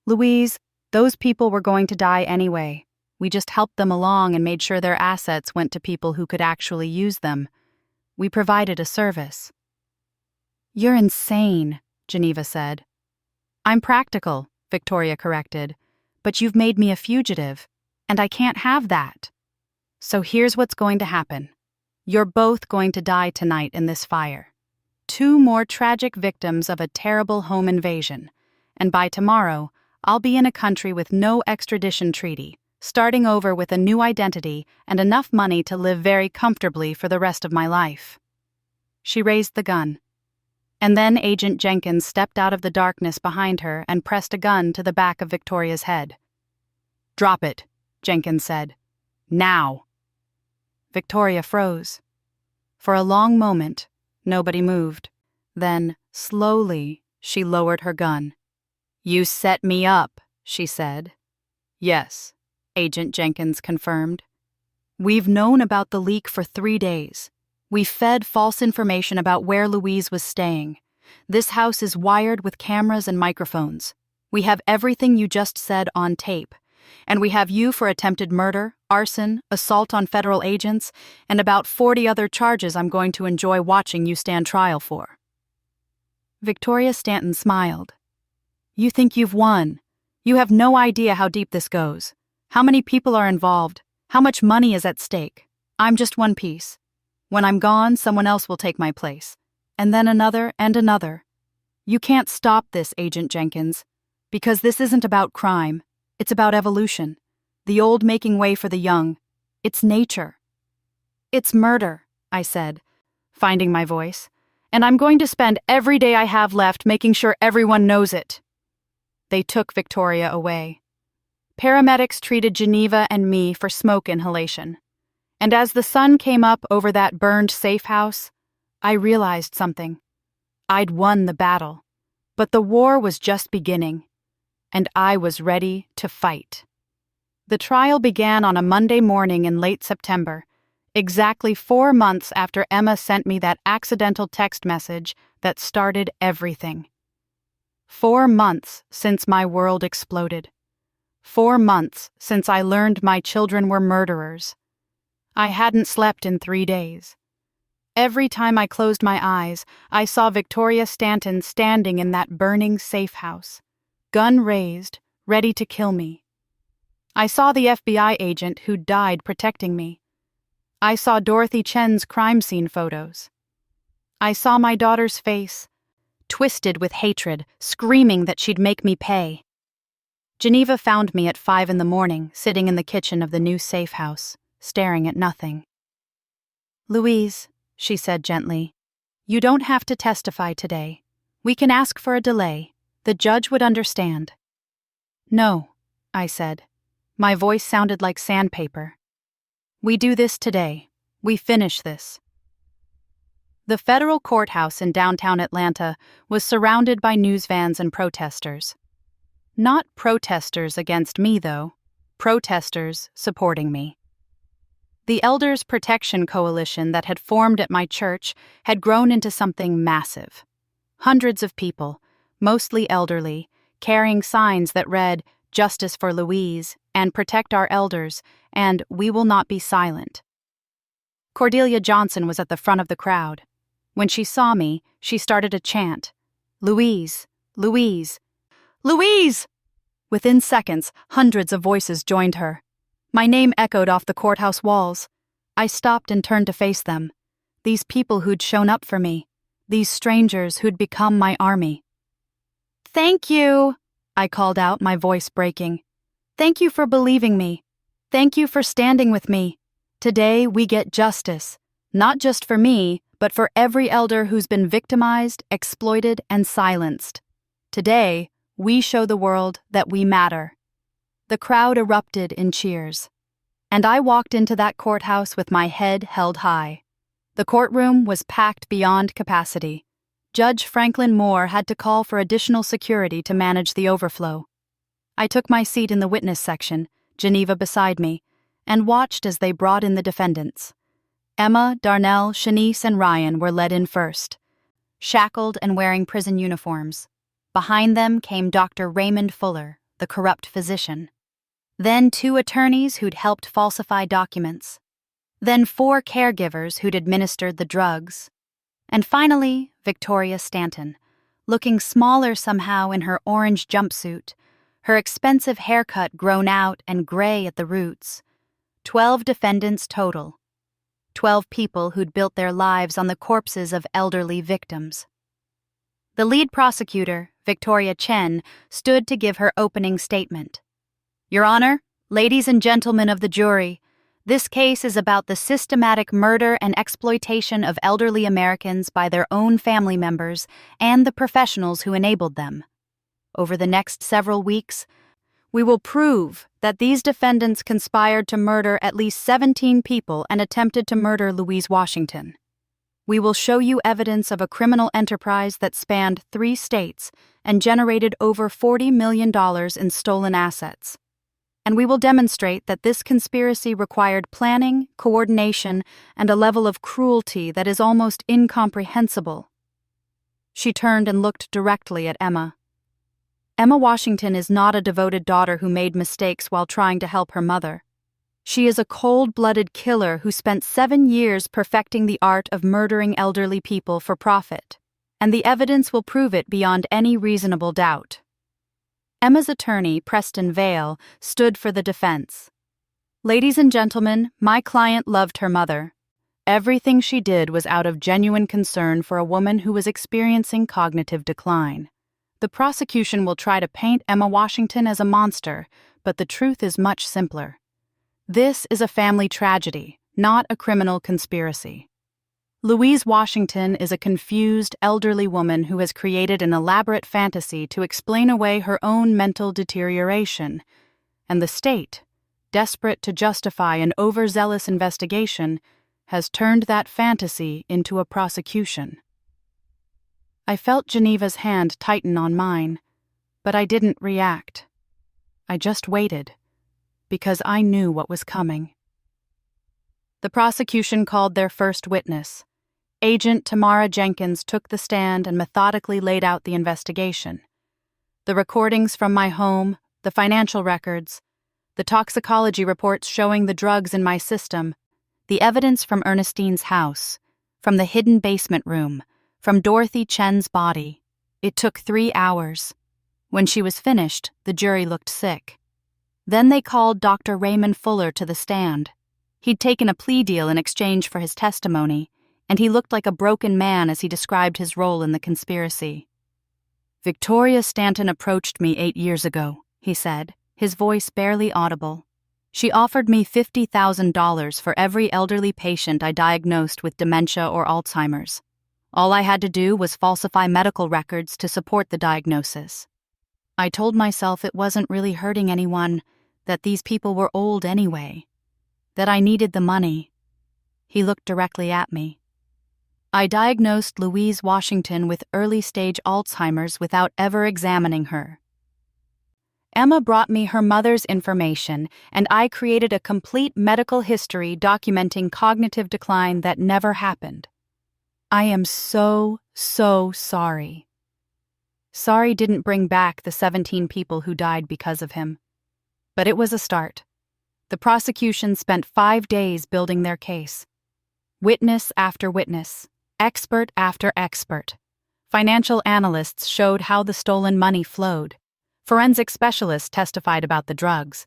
Louise, those people were going to die anyway. We just helped them along and made sure their assets went to people who could actually use them. We provided a service." "You're insane," Geneva said. "I'm practical," Victoria corrected. "But you've made me a fugitive, and I can't have that. So here's what's going to happen. You're both going to die tonight in this fire. 2 more tragic victims of a terrible home invasion. And by tomorrow, I'll be in a country with no extradition treaty, starting over with a new identity and enough money to live very comfortably for the rest of my life." She raised the gun. And then Agent Jenkins stepped out of the darkness behind her and pressed a gun to the back of Victoria's head. "Drop it," Jenkins said. "Now." Victoria froze. For a long moment, nobody moved. Then, slowly, she lowered her gun. "You set me up," she said. "Yes," Agent Jenkins confirmed. "We've known about the leak for 3 days. We fed false information about where Louise was staying. This house is wired with cameras and microphones. We have everything you just said on tape. And we have you for attempted murder, arson, assault on federal agents, and about 40 other charges I'm going to enjoy watching you stand trial for." Victoria Stanton smiled. "You think you've won. You have no idea how deep this goes, how many people are involved, how much money is at stake. I'm just one piece. When I'm gone, someone else will take my place, and then another and another. You can't stop this, Agent Jenkins, because this isn't about crime. It's about evolution, the old making way for the young. It's nature." "It's murder," I said, finding my voice, "and I'm going to spend every day I have left making sure everyone knows it." They took Victoria away. Paramedics treated Geneva and me for smoke inhalation. And as the sun came up over that burned safe house, I realized something. I'd won the battle, but the war was just beginning, and I was ready to fight. The trial began on a Monday morning in late September, exactly 4 months after Emma sent me that accidental text message that started everything. 4 months since my world exploded. 4 months since I learned my children were murderers. I hadn't slept in 3 days. Every time I closed my eyes, I saw Victoria Stanton standing in that burning safe house, gun raised, ready to kill me. I saw the FBI agent who died protecting me. I saw Dorothy Chen's crime scene photos. I saw my daughter's face, twisted with hatred, screaming that she'd make me pay. Geneva found me at 5 a.m, sitting in the kitchen of the new safe house, staring at nothing. "Louise," she said gently, "you don't have to testify today. We can ask for a delay. The judge would understand." "No," I said. My voice sounded like sandpaper. "We do this today. We finish this." The federal courthouse in downtown Atlanta was surrounded by news vans and protesters. Not protesters against me, though. Protesters supporting me. The Elders Protection Coalition that had formed at my church had grown into something massive. Hundreds of people, mostly elderly, carrying signs that read, "Justice for Louise," and "Protect our elders," and "We will not be silent." Cordelia Johnson was at the front of the crowd. When she saw me, she started a chant, "Louise, Louise, Louise!" Within seconds, hundreds of voices joined her. My name echoed off the courthouse walls. I stopped and turned to face them. These people who'd shown up for me. These strangers who'd become my army. "Thank you," I called out, my voice breaking. "Thank you for believing me. Thank you for standing with me. Today we get justice, not just for me, but for every elder who's been victimized, exploited, and silenced. Today, we show the world that we matter." The crowd erupted in cheers, and I walked into that courthouse with my head held high. The courtroom was packed beyond capacity. Judge Franklin Moore had to call for additional security to manage the overflow. I took my seat in the witness section, Geneva beside me, and watched as they brought in the defendants. Emma, Darnell, Shanice, and Ryan were led in first, shackled and wearing prison uniforms. Behind them came Dr. Raymond Fuller, the corrupt physician. Then 2 attorneys who'd helped falsify documents. Then 4 caregivers who'd administered the drugs. And finally, Victoria Stanton, looking smaller somehow in her orange jumpsuit, her expensive haircut grown out and gray at the roots. 12 defendants total. 12 people who'd built their lives on the corpses of elderly victims. The lead prosecutor, Victoria Chen, stood to give her opening statement. "Your Honor, ladies and gentlemen of the jury, this case is about the systematic murder and exploitation of elderly Americans by their own family members and the professionals who enabled them. Over the next several weeks, we will prove that these defendants conspired to murder at least 17 people and attempted to murder Louise Washington. We will show you evidence of a criminal enterprise that spanned 3 states and generated over $40 million in stolen assets. and we will demonstrate that this conspiracy required planning, coordination, and a level of cruelty that is almost incomprehensible." She turned and looked directly at Emma. Emma Washington is not a devoted daughter who made mistakes while trying to help her mother. She is a cold-blooded killer who spent 7 years perfecting the art of murdering elderly people for profit, and the evidence will prove it beyond any reasonable doubt. Emma's attorney, Preston Vale, stood for the defense. "Ladies and gentlemen, my client loved her mother. Everything she did was out of genuine concern for a woman who was experiencing cognitive decline. The prosecution will try to paint Emma Washington as a monster, but the truth is much simpler. This is a family tragedy, not a criminal conspiracy. Louise Washington is a confused, elderly woman who has created an elaborate fantasy to explain away her own mental deterioration, and the state, desperate to justify an overzealous investigation, has turned that fantasy into a prosecution." I felt Geneva's hand tighten on mine, but I didn't react. I just waited, because I knew what was coming. The prosecution called their first witness. Agent Tamara Jenkins took the stand and methodically laid out the investigation. The recordings from my home, the financial records, the toxicology reports showing the drugs in my system, the evidence from Ernestine's house, from the hidden basement room, from Dorothy Chen's body. It took 3 hours. When she was finished, the jury looked sick. Then they called Dr. Raymond Fuller to the stand. He'd taken a plea deal in exchange for his testimony, and he looked like a broken man as he described his role in the conspiracy. "Victoria Stanton approached me 8 years ago," he said, his voice barely audible. "She offered me $50,000 for every elderly patient I diagnosed with dementia or Alzheimer's. All I had to do was falsify medical records to support the diagnosis. I told myself it wasn't really hurting anyone, that these people were old anyway, that I needed the money." He looked directly at me. "I diagnosed Louise Washington with early-stage Alzheimer's without ever examining her. Emma brought me her mother's information, and I created a complete medical history documenting cognitive decline that never happened. I am so sorry." Sorry didn't bring back the 17 people who died because of him. But it was a start. The prosecution spent 5 days building their case. Witness after witness, expert after expert. Financial analysts showed how the stolen money flowed. Forensic specialists testified about the drugs.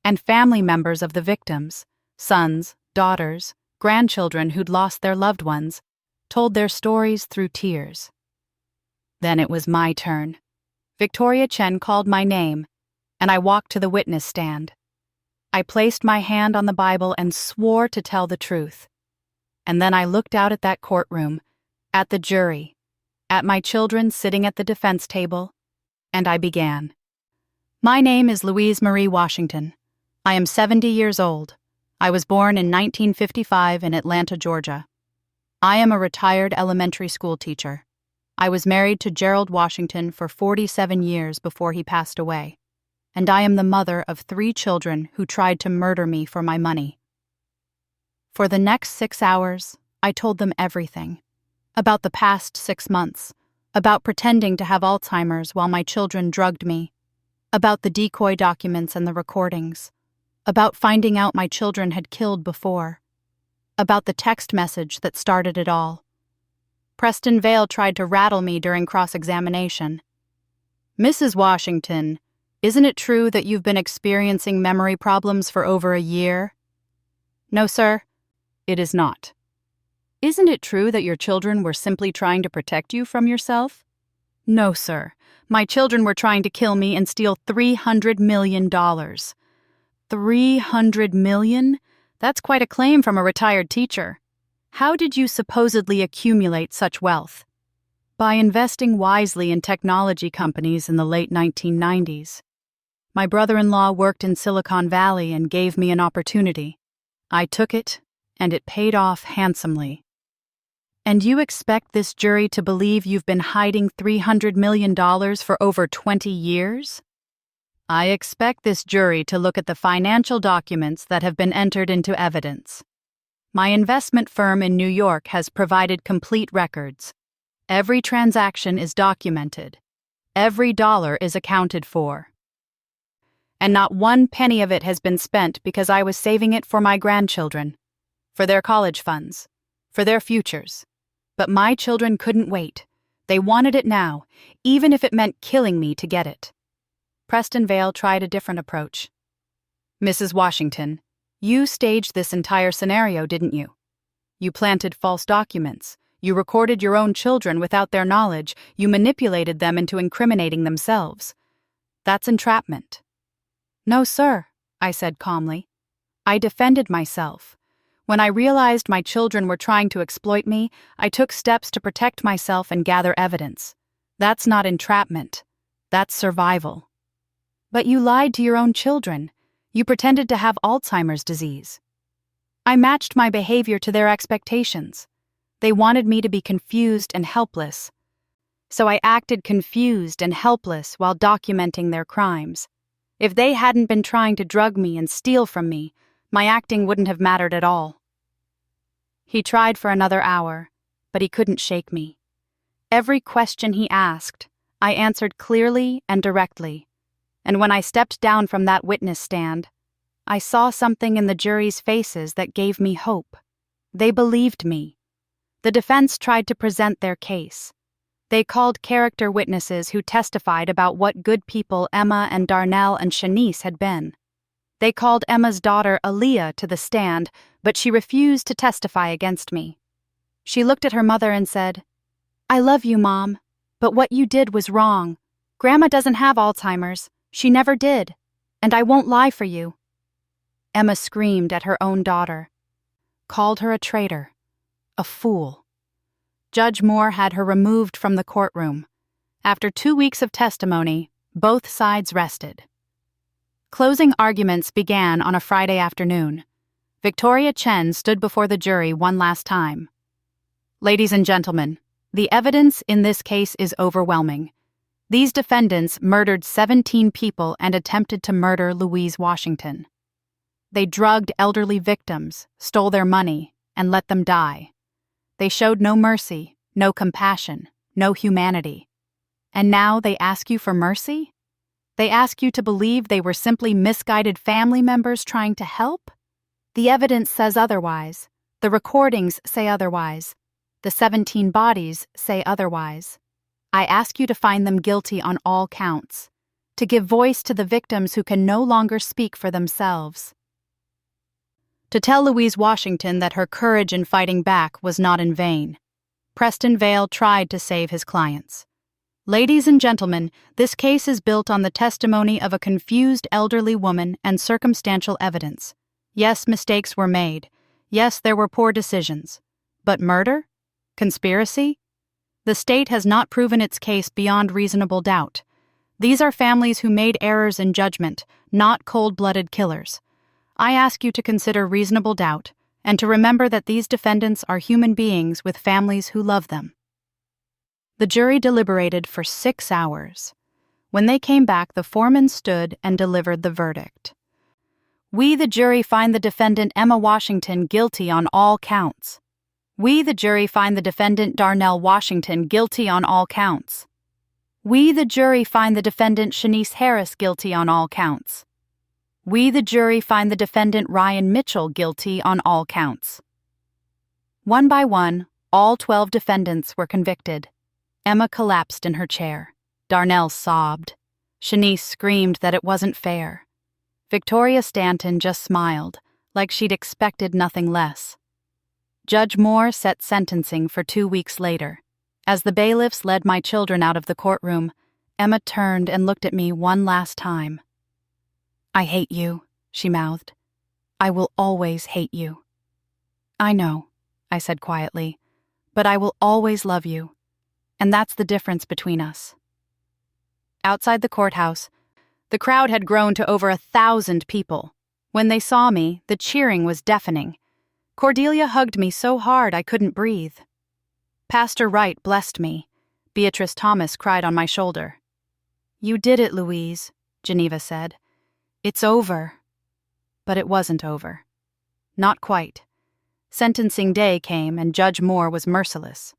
And family members of the victims, sons, daughters, grandchildren who'd lost their loved ones, told their stories through tears. Then it was my turn. Victoria Chen called my name, and I walked to the witness stand. I placed my hand on the Bible and swore to tell the truth. And then I looked out at that courtroom, at the jury, at my children sitting at the defense table, and I began. "My name is Louise Marie Washington. I am 70 years old. I was born in 1955 in Atlanta, Georgia. I am a retired elementary school teacher. I was married to Gerald Washington for 47 years before he passed away, and I am the mother of 3 children who tried to murder me for my money." For the next 6 hours, I told them everything. About the past 6 months, about pretending to have Alzheimer's while my children drugged me, about the decoy documents and the recordings, about finding out my children had killed before, about the text message that started it all. Preston Vale tried to rattle me during cross-examination. "Mrs. Washington, isn't it true that you've been experiencing memory problems for over a year?" "No, sir, it is not." "Isn't it true that your children were simply trying to protect you from yourself?" "No, sir. My children were trying to kill me and steal $300 million. $300 million? That's quite a claim from a retired teacher. How did you supposedly accumulate such wealth?" "By investing wisely in technology companies in the late 1990s. My brother-in-law worked in Silicon Valley and gave me an opportunity. I took it, and it paid off handsomely." "And you expect this jury to believe you've been hiding $300 million for over 20 years? I expect this jury to look at the financial documents that have been entered into evidence. My investment firm in New York has provided complete records. Every transaction is documented. Every dollar is accounted for. And not one penny of it has been spent because I was saving it for my grandchildren, for their college funds, for their futures. But my children couldn't wait. They wanted it now, even if it meant killing me to get it. Preston Vale tried a different approach. Mrs. Washington, you staged this entire scenario, didn't you? You planted false documents. You recorded your own children without their knowledge. You manipulated them into incriminating themselves. That's entrapment. No, sir, I said calmly. I defended myself. When I realized my children were trying to exploit me, I took steps to protect myself and gather evidence. That's not entrapment. That's survival. But you lied to your own children. You pretended to have Alzheimer's disease. I matched my behavior to their expectations. They wanted me to be confused and helpless. So I acted confused and helpless while documenting their crimes. If they hadn't been trying to drug me and steal from me, my acting wouldn't have mattered at all. He tried for another hour, but he couldn't shake me. Every question he asked, I answered clearly and directly. And when I stepped down from that witness stand, I saw something in the jury's faces that gave me hope. They believed me. The defense tried to present their case. They called character witnesses who testified about what good people Emma and Darnell and Shanice had been. They called Emma's daughter Aaliyah to the stand, but she refused to testify against me. She looked at her mother and said, "I love you, Mom, but what you did was wrong. Grandma doesn't have Alzheimer's. She never did. And I won't lie for you." Emma screamed at her own daughter, called her a traitor, a fool. Judge Moore had her removed from the courtroom. After 2 weeks of testimony, both sides rested. Closing arguments began on a Friday afternoon. Victoria Chen stood before the jury one last time. "Ladies and gentlemen, the evidence in this case is overwhelming. These defendants murdered 17 people and attempted to murder Louise Washington. They drugged elderly victims, stole their money, and let them die. They showed no mercy, no compassion, no humanity. And now they ask you for mercy? They ask you to believe they were simply misguided family members trying to help? The evidence says otherwise. The recordings say otherwise. The 17 bodies say otherwise. I ask you to find them guilty on all counts, to give voice to the victims who can no longer speak for themselves. To tell Louise Washington that her courage in fighting back was not in vain. Preston Vale tried to save his clients. Ladies and gentlemen, this case is built on the testimony of a confused elderly woman and circumstantial evidence. Yes, mistakes were made. Yes, there were poor decisions. But murder? Conspiracy? The state has not proven its case beyond reasonable doubt. These are families who made errors in judgment, not cold-blooded killers. I ask you to consider reasonable doubt and to remember that these defendants are human beings with families who love them. The jury deliberated for 6 hours. When they came back, the foreman stood and delivered the verdict. We, the jury, find the defendant Emma Washington guilty on all counts. We, the jury, find the defendant Darnell Washington guilty on all counts. We, the jury, find the defendant Shanice Harris guilty on all counts. We, the jury, find the defendant Ryan Mitchell guilty on all counts. One by one, all 12 defendants were convicted. Emma collapsed in her chair. Darnell sobbed. Shanice screamed that it wasn't fair. Victoria Stanton just smiled, like she'd expected nothing less. Judge Moore set sentencing for 2 weeks later. As the bailiffs led my children out of the courtroom, Emma turned and looked at me one last time. "I hate you," she mouthed. "I will always hate you." "I know," I said quietly, "but I will always love you. And that's the difference between us." Outside the courthouse, the crowd had grown to over 1,000 people. When they saw me, the cheering was deafening. Cordelia hugged me so hard I couldn't breathe. Pastor Wright blessed me. Beatrice Thomas cried on my shoulder. "You did it, Louise. Geneva said. "It's over." But it wasn't over. Not quite. Sentencing day came and Judge Moore was merciless.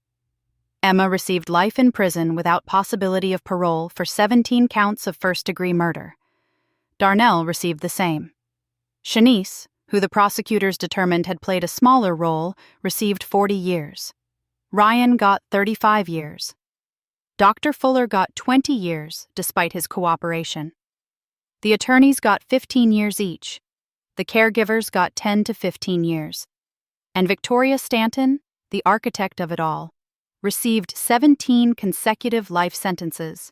Emma received life in prison without possibility of parole for 17 counts of first-degree murder. Darnell received the same. Shanice, who the prosecutors determined had played a smaller role, received 40 years. Ryan got 35 years. Dr. Fuller got 20 years, despite his cooperation. The attorneys got 15 years each. The caregivers got 10 to 15 years. And Victoria Stanton, the architect of it all, received 17 consecutive life sentences.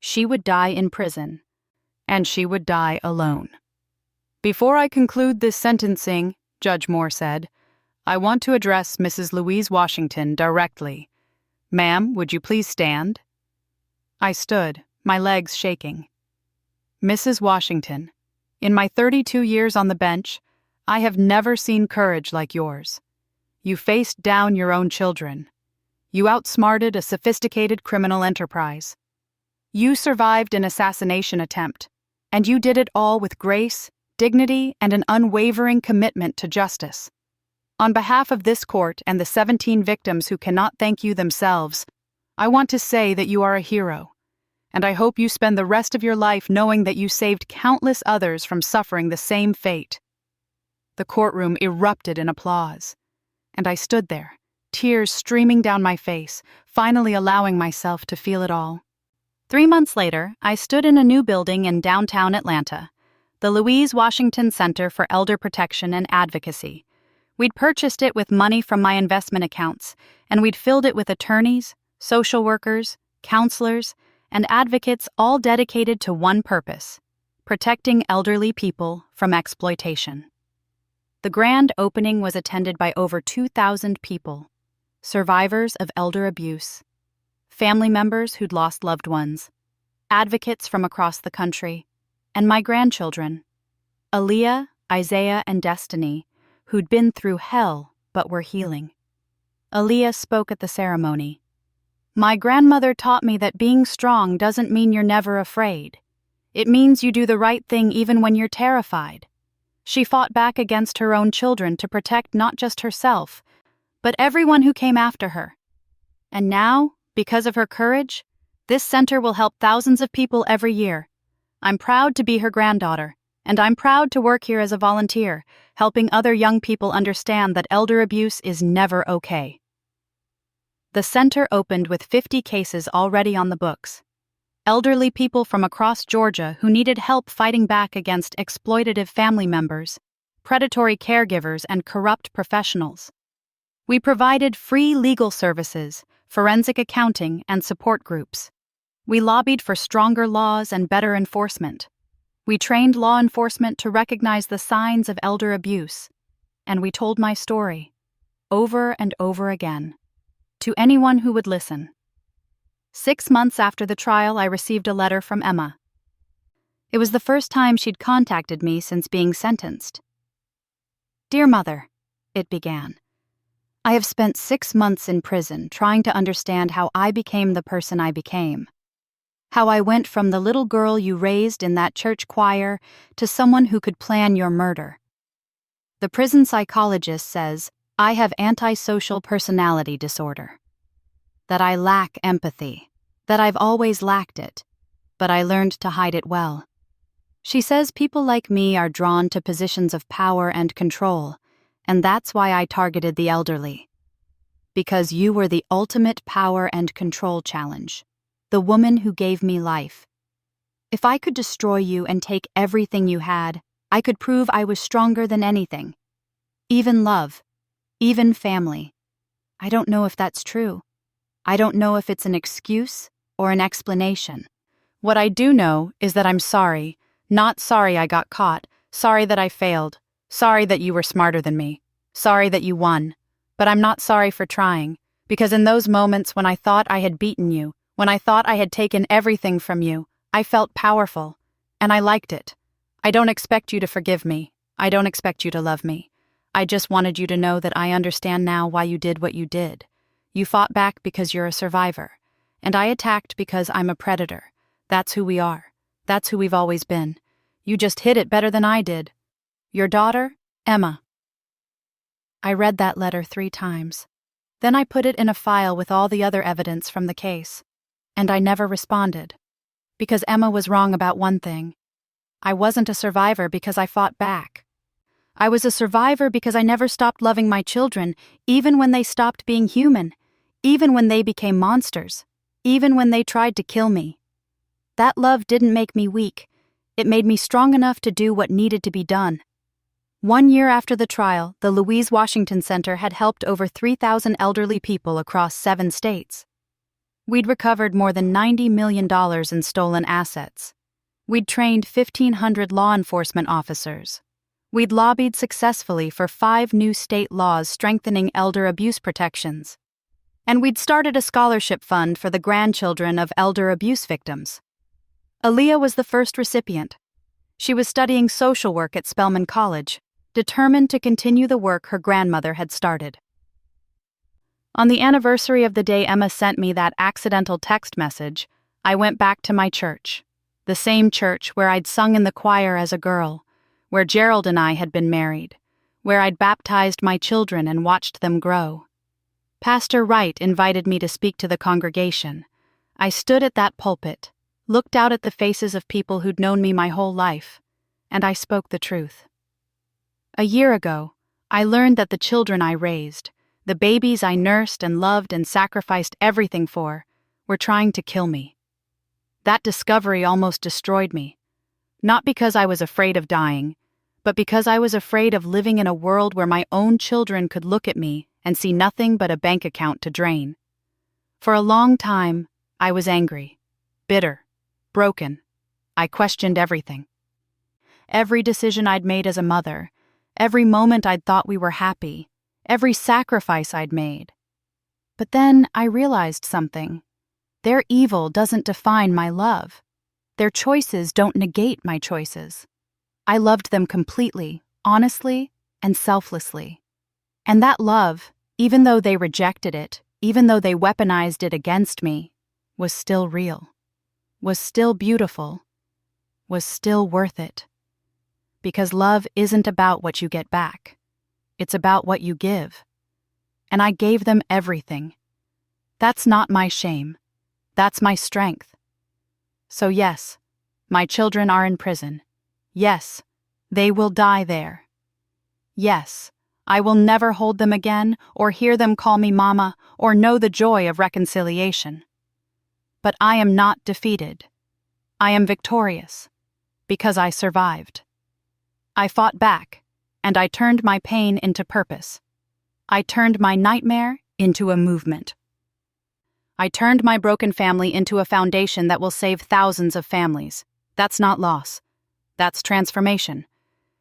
She would die in prison, and she would die alone. "Before I conclude this sentencing," Judge Moore said, "I want to address Mrs. Louise Washington directly. Ma'am, would you please stand?" I stood, my legs shaking. "Mrs. Washington, in my 32 years on the bench, I have never seen courage like yours. You faced down your own children. You outsmarted a sophisticated criminal enterprise. You survived an assassination attempt, and you did it all with grace, dignity, and an unwavering commitment to justice. On behalf of this court and the 17 victims who cannot thank you themselves, I want to say that you are a hero, and I hope you spend the rest of your life knowing that you saved countless others from suffering the same fate." The courtroom erupted in applause, and I stood there, tears streaming down my face, finally allowing myself to feel it all. 3 months later, I stood in a new building in downtown Atlanta, the Louise Washington Center for Elder Protection and Advocacy. We'd purchased it with money from my investment accounts, and we'd filled it with attorneys, social workers, counselors, and advocates all dedicated to one purpose: protecting elderly people from exploitation. The grand opening was attended by over 2,000 people, survivors of elder abuse, family members who'd lost loved ones, advocates from across the country, and my grandchildren, Aaliyah, Isaiah, and Destiny, who'd been through hell but were healing. Aaliyah spoke at the ceremony. "My grandmother taught me that being strong doesn't mean you're never afraid. It means you do the right thing even when you're terrified. She fought back against her own children to protect not just herself, but everyone who came after her. And now, because of her courage, this center will help thousands of people every year. I'm proud to be her granddaughter, and I'm proud to work here as a volunteer, helping other young people understand that elder abuse is never okay." The center opened with 50 cases already on the books. Elderly people from across Georgia who needed help fighting back against exploitative family members, predatory caregivers, and corrupt professionals. We provided free legal services, forensic accounting, and support groups. We lobbied for stronger laws and better enforcement. We trained law enforcement to recognize the signs of elder abuse. And we told my story, over and over again, to anyone who would listen. 6 months after the trial, I received a letter from Emma. It was the first time she'd contacted me since being sentenced. "Dear Mother," it began, "I have spent 6 months in prison trying to understand how I became the person I became. How I went from the little girl you raised in that church choir to someone who could plan your murder. The prison psychologist says I have antisocial personality disorder. That I lack empathy. That I've always lacked it, but I learned to hide it well. She says people like me are drawn to positions of power and control, and that's why I targeted the elderly. Because you were the ultimate power and control challenge, the woman who gave me life. If I could destroy you and take everything you had, I could prove I was stronger than anything. Even love, even family. I don't know if that's true. I don't know if it's an excuse or an explanation. What I do know is that I'm sorry, not sorry I got caught, sorry that I failed, sorry that you were smarter than me, sorry that you won. But I'm not sorry for trying, because in those moments when I thought I had beaten you, when I thought I had taken everything from you, I felt powerful, and I liked it. I don't expect you to forgive me. I don't expect you to love me. I just wanted you to know that I understand now why you did what you did. You fought back because you're a survivor, and I attacked because I'm a predator. That's who we are. That's who we've always been. You just hid it better than I did. Your daughter, Emma. I read that letter 3 times. Then I put it in a file with all the other evidence from the case. And I never responded. Because Emma was wrong about one thing. I wasn't a survivor because I fought back. I was a survivor because I never stopped loving my children, even when they stopped being human, even when they became monsters, even when they tried to kill me. That love didn't make me weak. It made me strong enough to do what needed to be done. 1 year after the trial, the Louise Washington Center had helped over 3,000 elderly people across 7 states. We'd recovered more than $90 million in stolen assets. We'd trained 1,500 law enforcement officers. We'd lobbied successfully for 5 new state laws strengthening elder abuse protections. And we'd started a scholarship fund for the grandchildren of elder abuse victims. Aaliyah was the first recipient. She was studying social work at Spelman College, determined to continue the work her grandmother had started. On the anniversary of the day Emma sent me that accidental text message, I went back to my church, the same church where I'd sung in the choir as a girl, where Gerald and I had been married, where I'd baptized my children and watched them grow. Pastor Wright invited me to speak to the congregation. I stood at that pulpit, looked out at the faces of people who'd known me my whole life, and I spoke the truth. A year ago, I learned that the children I raised, the babies I nursed and loved and sacrificed everything for, were trying to kill me. That discovery almost destroyed me, not because I was afraid of dying, but because I was afraid of living in a world where my own children could look at me and see nothing but a bank account to drain. For a long time, I was angry, bitter, broken. I questioned everything. Every decision I'd made as a mother, every moment I'd thought we were happy, every sacrifice I'd made. But then I realized something. Their evil doesn't define my love. Their choices don't negate my choices. I loved them completely, honestly, and selflessly. And that love, even though they rejected it, even though they weaponized it against me, was still real, was still beautiful, was still worth it. Because love isn't about what you get back. It's about what you give. And I gave them everything. That's not my shame. That's my strength. So yes, my children are in prison. Yes, they will die there. Yes, I will never hold them again or hear them call me mama or know the joy of reconciliation. But I am not defeated. I am victorious because I survived. I fought back, and I turned my pain into purpose. I turned my nightmare into a movement. I turned my broken family into a foundation that will save thousands of families. That's not loss. That's transformation.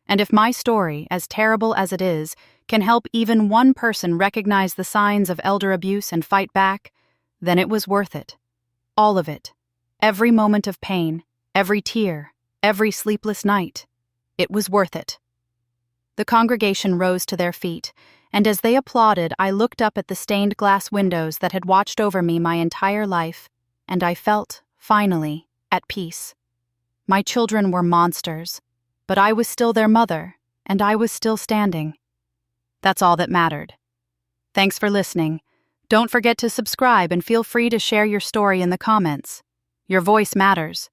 And if my story, as terrible as it is, can help even one person recognize the signs of elder abuse and fight back, then it was worth it. All of it. Every moment of pain, every tear, every sleepless night. It was worth it. The congregation rose to their feet, and as they applauded, I looked up at the stained glass windows that had watched over me my entire life, and I felt, finally, at peace. My children were monsters, but I was still their mother, and I was still standing. That's all that mattered. Thanks for listening. Don't forget to subscribe and feel free to share your story in the comments. Your voice matters.